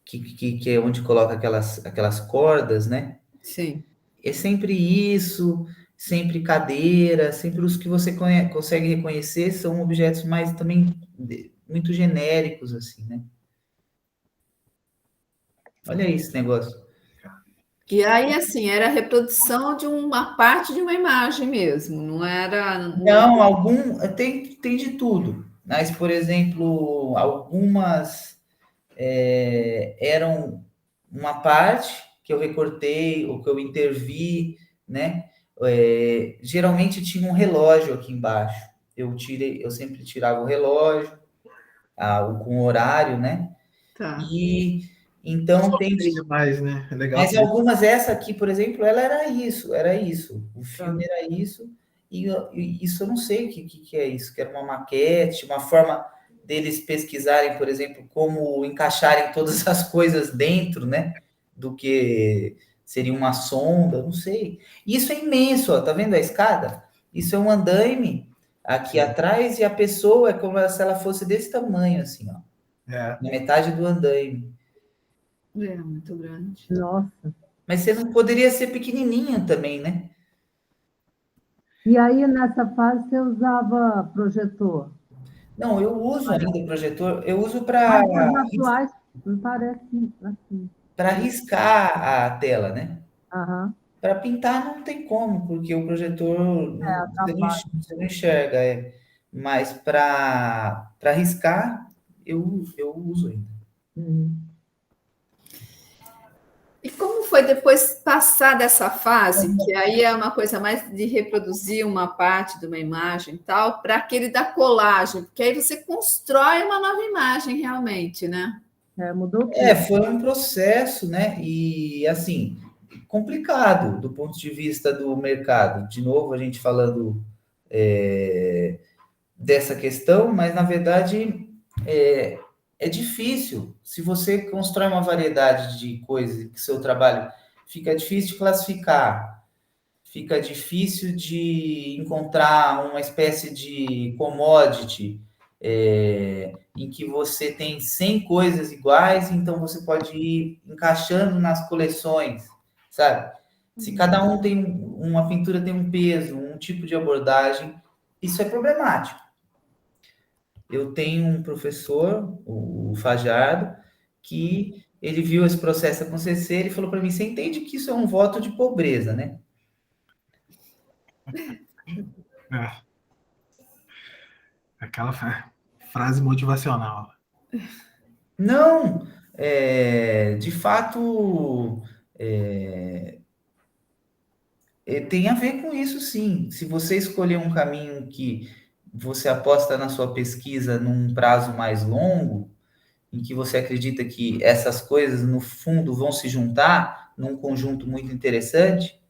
Speaker 2: que é onde coloca aquelas cordas, né?
Speaker 4: Sim.
Speaker 2: É sempre isso, sempre cadeira, sempre os que você consegue reconhecer são objetos mais também muito genéricos, assim, né? Olha aí esse negócio.
Speaker 4: E aí, assim, era a reprodução de uma parte de uma imagem mesmo, não era.
Speaker 2: Não, tem de tudo. Mas, por exemplo, algumas eram uma parte que eu recortei ou que eu intervi, né? Geralmente tinha um relógio aqui embaixo. Eu sempre tirava o relógio, com horário, né?
Speaker 4: Tá.
Speaker 2: E então tem.
Speaker 1: Tem demais, né? É legal
Speaker 2: Mas
Speaker 1: ter.
Speaker 2: algumas, essa aqui, por exemplo, ela era isso, era isso. O filme era isso, e isso eu não sei o que é isso, que era uma maquete, uma forma deles pesquisarem, por exemplo, como encaixarem todas as coisas dentro, né? Do que seria uma sonda, não sei. Isso é imenso, ó, tá vendo a escada? Isso é um andaime aqui atrás, e a pessoa é como se ela fosse desse tamanho, assim, ó.
Speaker 1: É.
Speaker 2: Na metade do andaime.
Speaker 4: É muito grande.
Speaker 5: Nossa.
Speaker 2: Mas você não poderia ser pequenininha também, né?
Speaker 5: E aí, nessa fase, você usava projetor?
Speaker 2: Não, eu uso ainda o projetor, eu uso para
Speaker 5: Mas os atuais não parecem assim.
Speaker 2: riscar a tela, né?
Speaker 5: Aham.
Speaker 2: Para pintar não tem como, porque o projetor
Speaker 5: Atrapalha.
Speaker 2: você não enxerga, Mas para riscar, eu uso ainda.
Speaker 5: Uhum.
Speaker 4: E como foi depois passar dessa fase, que aí é uma coisa mais de reproduzir uma parte de uma imagem e tal, para aquele da colagem, porque aí você constrói uma nova imagem realmente, né?
Speaker 5: Mudou tudo.
Speaker 2: Foi um processo, né? E assim, complicado do ponto de vista do mercado. De novo, a gente falando dessa questão, mas na verdade é difícil. Se você constrói uma variedade de coisas que seu trabalho fica difícil de classificar, fica difícil de encontrar uma espécie de commodity em que você tem 100 coisas iguais, então você pode ir encaixando nas coleções, sabe? Se cada um tem uma pintura tem um peso, um tipo de abordagem, isso é problemático. Eu tenho um professor, o Fajardo, que ele viu esse processo acontecer, ele falou para mim, você entende que isso é um voto de pobreza, né?
Speaker 1: É. Aquela frase motivacional.
Speaker 2: Não, de fato, Tem a ver com isso, sim. Se você escolher um caminho que você aposta na sua pesquisa num prazo mais longo, em que você acredita que essas coisas, no fundo, vão se juntar num conjunto muito interessante,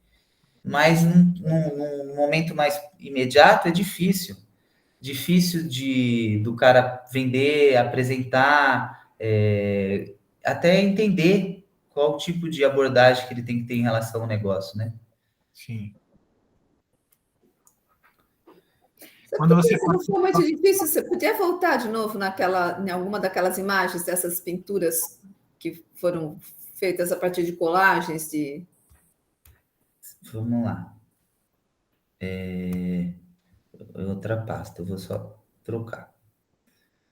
Speaker 2: mas num momento mais imediato é difícil. Difícil do cara vender, apresentar, até entender qual tipo de abordagem que ele tem que ter em relação ao negócio, né?
Speaker 1: Sim.
Speaker 4: Sabe
Speaker 1: Quando
Speaker 4: que
Speaker 1: você
Speaker 4: isso não foi muito difícil? Você podia voltar de novo em alguma daquelas imagens dessas pinturas que foram feitas a partir de colagens de.
Speaker 2: Vamos lá. Outra pasta, eu vou só trocar.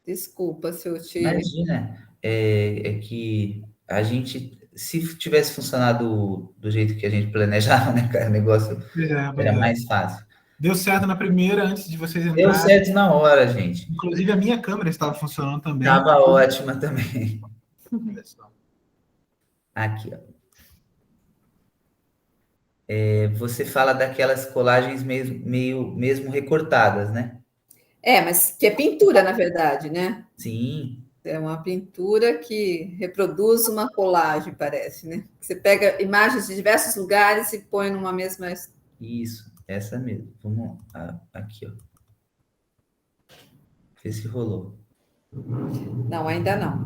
Speaker 4: Desculpa se eu te.
Speaker 2: Imagina, é que a gente, se tivesse funcionado do jeito que a gente planejava, né, cara, o negócio
Speaker 1: Pois
Speaker 2: era
Speaker 1: é.
Speaker 2: mais fácil.
Speaker 1: Deu certo na primeira, antes de vocês
Speaker 2: Deu
Speaker 1: entrarem.
Speaker 2: certo na hora, gente.
Speaker 1: Inclusive, a minha câmera estava funcionando também.
Speaker 2: Tava ótima também.
Speaker 1: Olha só.
Speaker 2: Aqui, ó. Você fala daquelas colagens mesmo recortadas, né?
Speaker 4: Mas que é pintura, na verdade, né?
Speaker 2: Sim,
Speaker 4: É uma pintura que reproduz uma colagem, parece, né? Você pega imagens de diversos lugares e põe numa mesma.
Speaker 2: isso, essa mesmo. Vamos aqui, ó. Vê se rolou.
Speaker 4: Não, ainda não.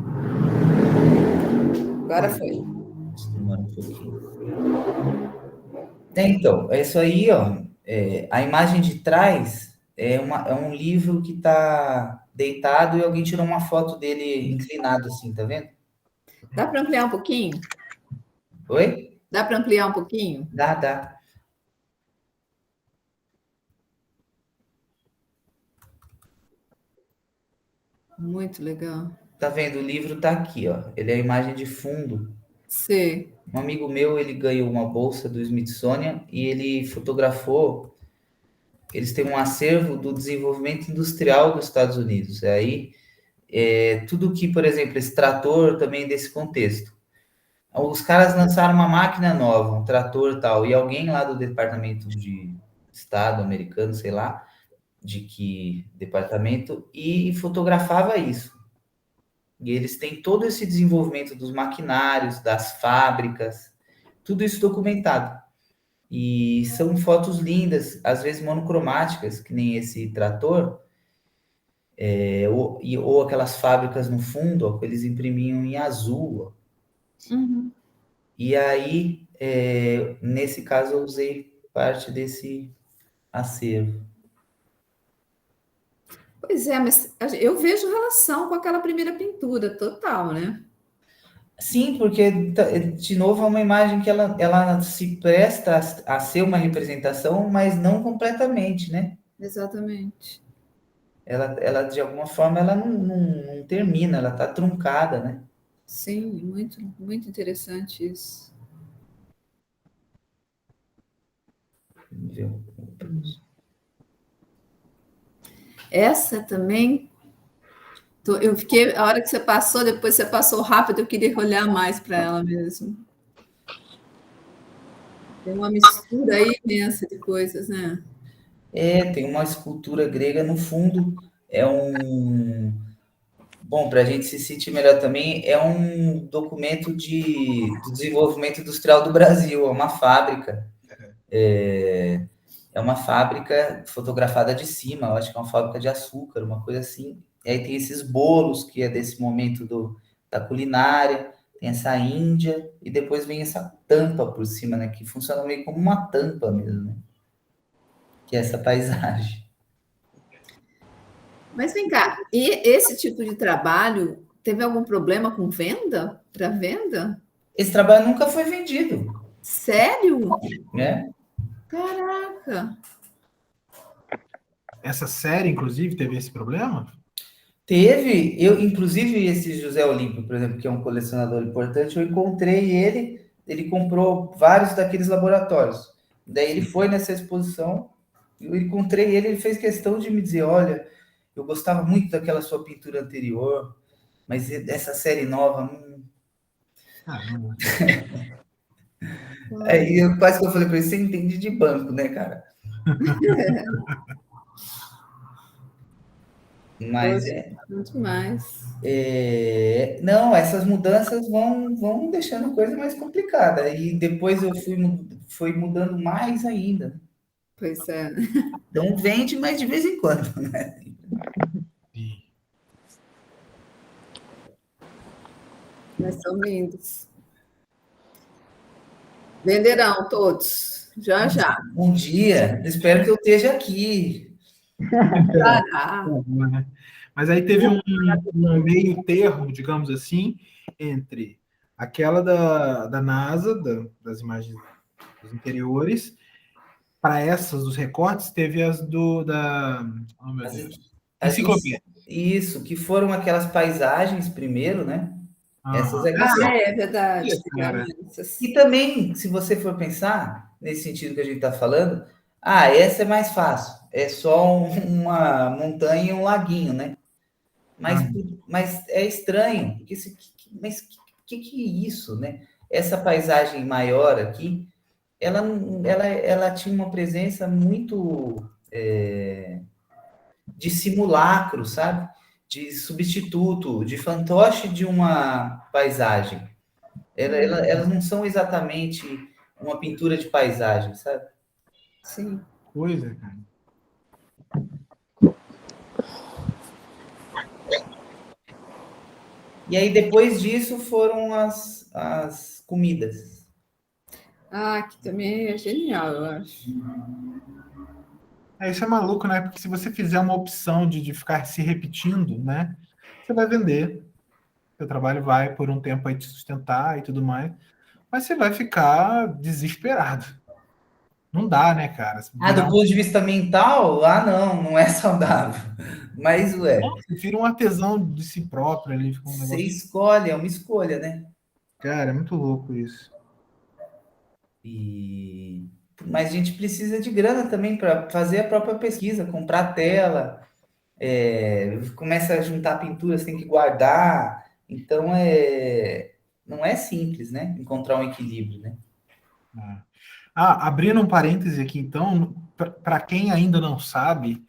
Speaker 4: Agora foi.
Speaker 2: Isso demora um pouquinho. Então, é isso aí, ó. A imagem de trás é um livro que está deitado e alguém tirou uma foto dele inclinado assim, tá vendo?
Speaker 4: Dá para ampliar um pouquinho?
Speaker 2: Oi?
Speaker 4: Dá para ampliar um pouquinho?
Speaker 2: Dá.
Speaker 4: Muito legal.
Speaker 2: Tá vendo? O livro tá aqui, ó. Ele é a imagem de fundo.
Speaker 4: Sei.
Speaker 2: Um amigo meu, ele ganhou uma bolsa do Smithsonian e ele fotografou. Eles têm um acervo do desenvolvimento industrial dos Estados Unidos. Aí, tudo que, por exemplo, esse trator também é desse contexto. Os caras lançaram uma máquina nova, um trator e tal, e alguém lá do departamento de Estado americano, sei lá, de que departamento, e fotografava isso. E eles têm todo esse desenvolvimento dos maquinários, das fábricas, tudo isso documentado. E são fotos lindas, às vezes monocromáticas, que nem esse trator, ou aquelas fábricas no fundo, ó, que eles imprimiam em azul. Ó.
Speaker 4: Uhum.
Speaker 2: E aí, nesse caso, eu usei parte desse acervo.
Speaker 4: Pois é, mas eu vejo relação com aquela primeira pintura, total, né?
Speaker 2: Sim, porque, de novo, é uma imagem que ela se presta a ser uma representação, mas não completamente, né?
Speaker 4: Exatamente.
Speaker 2: Ela de alguma forma, ela não termina, ela está truncada, né?
Speaker 4: Sim, muito, muito interessante isso.
Speaker 2: Vamos ver.
Speaker 4: Essa também. Eu fiquei, a hora que você passou, depois você passou rápido, eu queria olhar mais para ela mesmo. Tem uma mistura aí imensa de coisas, né?
Speaker 2: Tem uma escultura grega no fundo, Bom, para a gente se sentir melhor também, é um documento do desenvolvimento industrial do Brasil, é uma fábrica. É uma fábrica fotografada de cima, eu acho que é uma fábrica de açúcar, uma coisa assim. E aí tem esses bolos, que é desse momento da culinária, tem essa Índia, e depois vem essa tampa por cima, né? Que funciona meio como uma tampa mesmo, né? Que é essa paisagem.
Speaker 4: Mas vem cá, e esse tipo de trabalho teve algum problema com venda? Para venda?
Speaker 2: Esse trabalho nunca foi vendido,
Speaker 4: Sério?
Speaker 2: né?
Speaker 4: Caraca!
Speaker 1: Essa série, inclusive, teve esse problema?
Speaker 2: Teve, inclusive esse José Olímpio, por exemplo, que é um colecionador importante, eu encontrei ele comprou vários daqueles laboratórios. Daí ele foi nessa exposição, eu encontrei ele fez questão de me dizer, olha, eu gostava muito daquela sua pintura anterior, mas essa série nova...
Speaker 1: Caramba.
Speaker 2: Aí eu quase que eu falei para ele, você entende de banco, né, cara? Mas
Speaker 4: Poxa, muito mais.
Speaker 2: não, essas mudanças vão deixando a coisa mais complicada. E depois eu fui mudando mais ainda.
Speaker 4: Pois é.
Speaker 2: Então vende, mas de vez em quando.
Speaker 1: Sim.
Speaker 4: Mas são lindos. Venderão todos, já já.
Speaker 2: Um dia, espero que eu esteja aqui.
Speaker 4: Ah,
Speaker 1: Né? Mas aí teve um meio termo, digamos assim, entre aquela da NASA, das imagens dos interiores, para essas dos recortes, teve as da. Oh, meu
Speaker 2: As,
Speaker 1: Deus.
Speaker 2: as,
Speaker 1: Enciclopédia.
Speaker 2: isso, que foram aquelas paisagens primeiro, né? Essas
Speaker 1: Aham.
Speaker 2: é gostoso.
Speaker 4: é verdade.
Speaker 1: Isso, cara.
Speaker 2: E também, se você for pensar, nesse sentido que a gente está falando, essa é mais fácil. É só uma montanha e um laguinho, né? Mas, mas é estranho, porque mas que é isso, né? Essa paisagem maior aqui, ela tinha uma presença muito de simulacro, sabe? De substituto, de fantoche de uma paisagem. Elas não são exatamente uma pintura de paisagem, sabe?
Speaker 4: Sim.
Speaker 1: Coisa, cara.
Speaker 2: E aí, depois disso, foram as comidas.
Speaker 4: Que também é genial, eu acho.
Speaker 1: Isso é maluco, né? Porque se você fizer uma opção de ficar se repetindo, né? Você vai vender. Seu trabalho vai por um tempo aí te sustentar e tudo mais. Mas você vai ficar desesperado. Não dá, né, cara?
Speaker 2: Do ponto de vista mental, não é saudável. Mas,
Speaker 1: Você vira um artesão de si próprio ali. Fica um
Speaker 2: você
Speaker 1: negócio...
Speaker 2: escolhe, é uma escolha, né?
Speaker 1: Cara, é muito louco isso.
Speaker 2: Mas a gente precisa de grana também para fazer a própria pesquisa, comprar tela, começa a juntar pinturas, tem que guardar. Então, não é simples, né? Encontrar um equilíbrio, né?
Speaker 1: Abrindo um parêntese aqui, então, para quem ainda não sabe,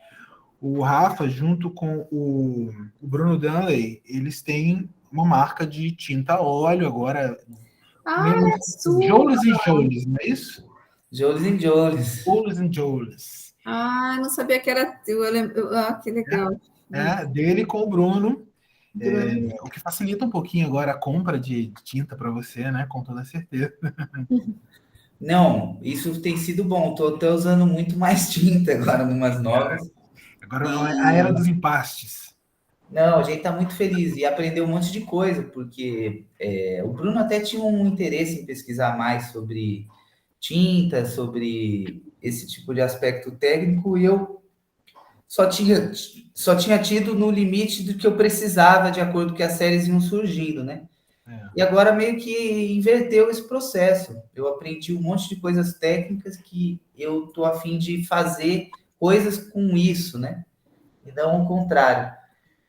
Speaker 1: o Rafa, junto com o Bruno Dunley, eles têm uma marca de tinta a óleo agora.
Speaker 4: É sua!
Speaker 1: Joles e Joles, não é isso?
Speaker 2: Joles e Joles.
Speaker 1: Joles e Joles.
Speaker 4: Não sabia que era teu. Eu lembro. Que legal.
Speaker 1: Dele com o Bruno. O que facilita um pouquinho agora a compra de tinta para você, né? Com toda certeza.
Speaker 2: Não, isso tem sido bom. Estou até usando muito mais tinta agora, numas novas.
Speaker 1: Agora é a era dos empastes.
Speaker 2: Não, a gente está muito feliz e aprendeu um monte de coisa, porque o Bruno até tinha um interesse em pesquisar mais sobre tinta, sobre esse tipo de aspecto técnico, e eu só tinha tido no limite do que eu precisava, de acordo com que as séries iam surgindo, né? E agora meio que inverteu esse processo. Eu aprendi um monte de coisas técnicas que eu tô a fim de fazer coisas com isso, né? E não o contrário.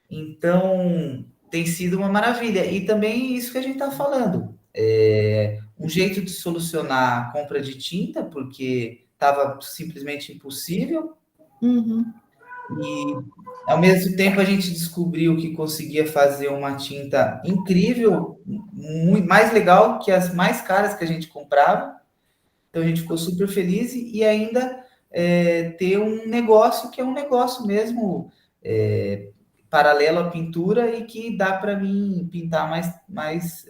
Speaker 2: Então, tem sido uma maravilha. E também isso que a gente está falando. Um jeito de solucionar a compra de tinta, porque estava simplesmente impossível. E, ao mesmo tempo, a gente descobriu que conseguia fazer uma tinta incrível, muito mais legal que as mais caras que a gente comprava. Então, a gente ficou super feliz e ainda ter um negócio que é um negócio mesmo paralelo à pintura e que dá para mim pintar mais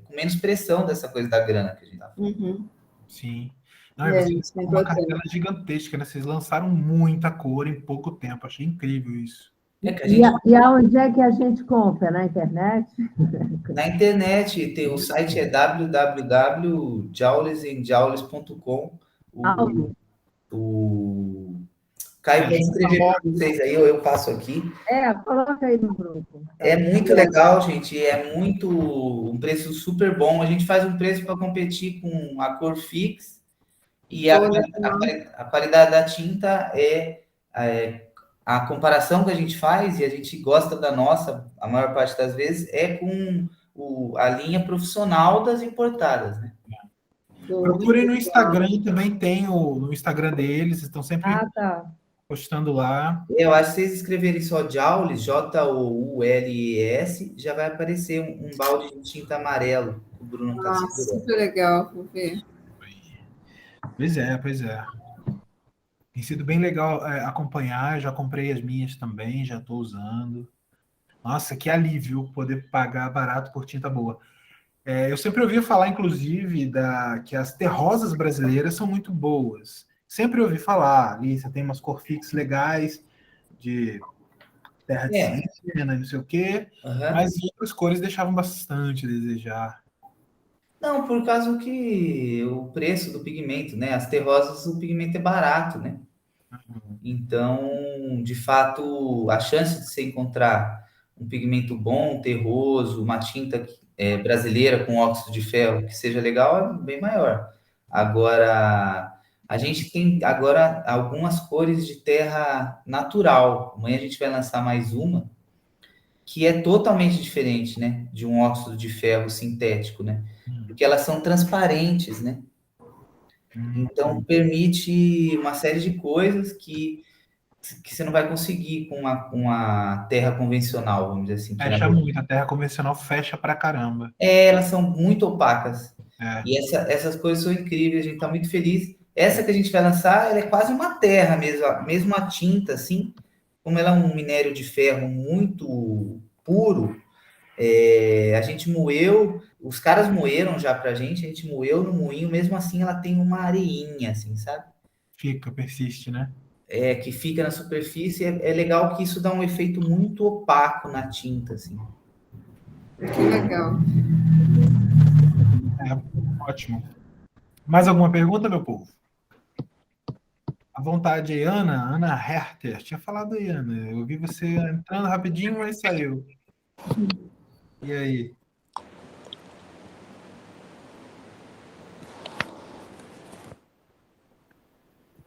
Speaker 2: com menos pressão dessa coisa da grana que a gente tá falando.
Speaker 1: Sim. Vocês têm uma cartela gigantesca, né? Vocês lançaram muita cor em pouco tempo. Achei incrível isso.
Speaker 5: E aonde é que a gente compra? Na internet?
Speaker 2: Na internet, o site é www.jaulesandjaules.com. O Caio pode escrever para vocês aí, eu passo aqui.
Speaker 5: Coloca aí no grupo.
Speaker 2: É muito legal, gente. Um preço super bom. A gente faz um preço para competir com a cor fix. E a qualidade da tinta a comparação que a gente faz, e a gente gosta da nossa, a maior parte das vezes, com a linha profissional das importadas, né?
Speaker 1: Procurem no Instagram, também tem no Instagram deles, estão sempre
Speaker 5: Ah, tá.
Speaker 1: postando lá.
Speaker 2: Eu acho que se vocês escreverem só Joules, Joules, já vai aparecer um balde de tinta amarelo que o Bruno está
Speaker 4: Ah,
Speaker 2: segurando.
Speaker 4: super legal, vou ver.
Speaker 1: Pois é, pois é. Tem sido bem legal acompanhar, já comprei as minhas também, já estou usando. Nossa, que alívio poder pagar barato por tinta boa. Eu sempre ouvi falar, inclusive, que as terrosas brasileiras são muito boas. Sempre ouvi falar, ali você tem umas Corfix legais, de terra de
Speaker 2: É.
Speaker 1: Siena, não sei o quê,
Speaker 2: Aham.
Speaker 1: mas outras cores deixavam bastante a desejar.
Speaker 2: Não, por causa que o preço do pigmento, né? As terrosas, o pigmento é barato, né? Então, de fato, a chance de você encontrar um pigmento bom, terroso, uma tinta brasileira com óxido de ferro que seja legal é bem maior. Agora, a gente tem agora algumas cores de terra natural. Amanhã a gente vai lançar mais uma que é totalmente diferente, né, de um óxido de ferro sintético, né? Porque elas são transparentes, né? Então permite uma série de coisas que você não vai conseguir com uma terra convencional, vamos dizer assim, que
Speaker 1: Fecha muito, a terra convencional fecha pra caramba.
Speaker 2: elas são muito opacas.
Speaker 1: É.
Speaker 2: E essas coisas são incríveis, a gente está muito feliz. Essa que a gente vai lançar, ela é quase uma terra mesmo a tinta, assim, como ela é um minério de ferro muito puro, a gente moeu, os caras moeram já pra gente, a gente moeu no moinho, mesmo assim ela tem uma areinha, assim, sabe?
Speaker 1: Persiste, né?
Speaker 2: Que fica na superfície, é legal que isso dá um efeito muito opaco na tinta, assim.
Speaker 4: Que legal.
Speaker 1: Ótimo. Mais alguma pergunta, meu povo? À vontade aí, Ana Herter. Tinha falado aí, Ana. Eu vi você entrando rapidinho, mas saiu. E aí?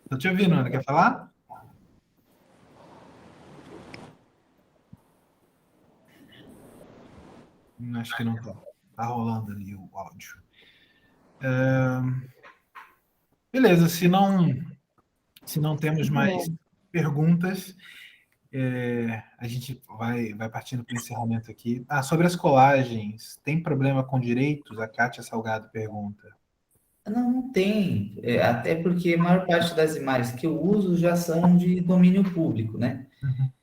Speaker 1: Tô te ouvindo, Ana. Quer falar? Acho que não tá. Tá rolando ali o áudio. Beleza, se não temos mais perguntas, a gente vai partindo para o encerramento aqui. Sobre as colagens, tem problema com direitos? A Kátia Salgado pergunta.
Speaker 2: Não tem, até porque a maior parte das imagens que eu uso já são de domínio público, né?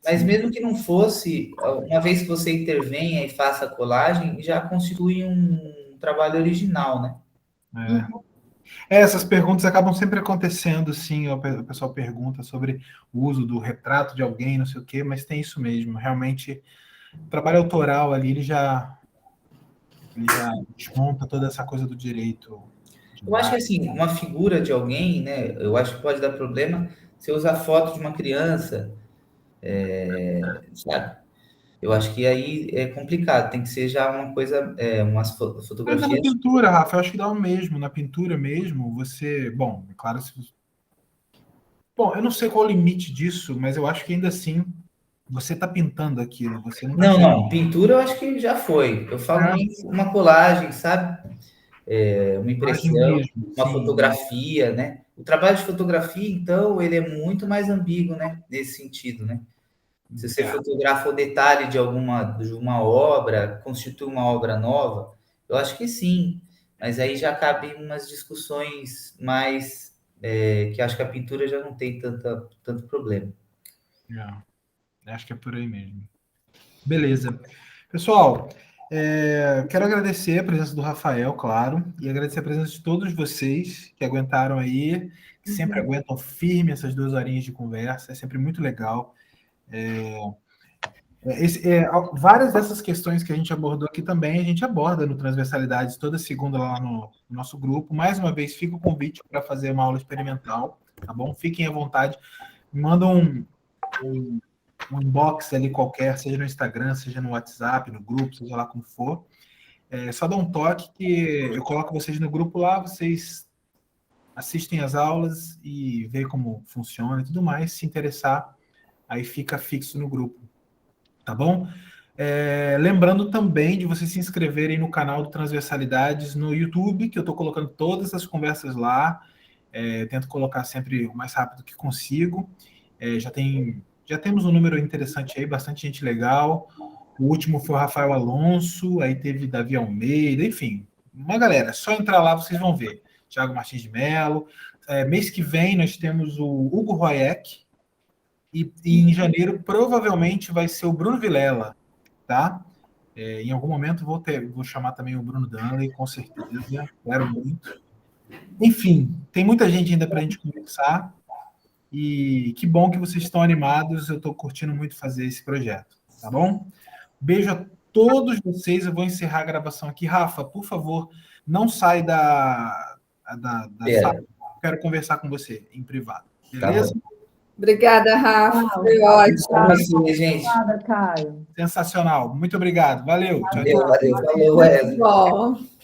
Speaker 2: Mas mesmo que não fosse, uma vez que você intervenha e faça a colagem, já constitui um trabalho original, né?
Speaker 1: Essas perguntas acabam sempre acontecendo, sim. O pessoal pergunta sobre o uso do retrato de alguém, não sei o quê, mas tem isso mesmo. Realmente, o trabalho autoral ali, ele já desmonta toda essa coisa do direito.
Speaker 2: Eu acho que assim, uma figura de alguém, né? Eu acho que pode dar problema se usar foto de uma criança, sabe? Eu acho que aí é complicado, tem que ser já uma coisa, umas
Speaker 1: Mas
Speaker 2: fotografias.
Speaker 1: na pintura, Rafa, eu acho que dá o mesmo. Na pintura mesmo, você. Bom, é claro. Bom, eu não sei qual o limite disso, mas eu acho que ainda assim você está pintando aquilo. Você não tá
Speaker 2: Não, pintura eu acho que já foi. Eu falo uma colagem, sabe? Uma impressão,
Speaker 1: mesmo,
Speaker 2: uma
Speaker 1: sim.
Speaker 2: fotografia, né? O trabalho de fotografia, então, ele é muito mais ambíguo, né? Nesse sentido, né? Se você fotografa o detalhe de uma obra, constitui uma obra nova, eu acho que sim. Mas aí já cabe umas discussões mais que acho que a pintura já não tem tanto problema.
Speaker 1: Acho que é por aí mesmo. Beleza. Pessoal, quero agradecer a presença do Rafael, claro, e agradecer a presença de todos vocês que aguentaram aí, que sempre aguentam firme essas 2 horinhas de conversa. É sempre muito legal. Várias dessas questões que a gente abordou aqui também, a gente aborda no Transversalidades toda segunda lá no nosso grupo. Mais uma vez, fica o convite para fazer uma aula experimental, tá bom? Fiquem à vontade. Manda um inbox ali qualquer, seja no Instagram, seja no WhatsApp, no grupo, seja lá como for. Só dá um toque que eu coloco vocês no grupo lá, vocês assistem as aulas e vê como funciona e tudo mais. Se interessar, aí fica fixo no grupo. Tá bom? Lembrando também de vocês se inscreverem no canal do Transversalidades no YouTube, que eu estou colocando todas as conversas lá. Tento colocar sempre o mais rápido que consigo. Já temos um número interessante aí, bastante gente legal. O último foi o Rafael Alonso, aí teve Davi Almeida, enfim, uma galera. Só entrar lá, vocês vão ver. Thiago Martins de Mello. Mês que vem nós temos o Hugo Royek, e em janeiro provavelmente vai ser o Bruno Vilela, tá? Em algum momento vou chamar também o Bruno Danley, com certeza, quero muito. Enfim, tem muita gente ainda para a gente conversar, e que bom que vocês estão animados, eu estou curtindo muito fazer esse projeto, tá bom? Beijo a todos vocês, eu vou encerrar a gravação aqui. Rafa, por favor, não sai da sala, quero conversar com você em privado, beleza?
Speaker 2: Tá.
Speaker 4: Obrigada, Rafa, foi ótimo.
Speaker 2: Gente.
Speaker 5: Obrigada, Caio.
Speaker 1: Sensacional, muito obrigado, valeu. Tchau,
Speaker 2: Valeu, falou, Wesley.
Speaker 4: Bom.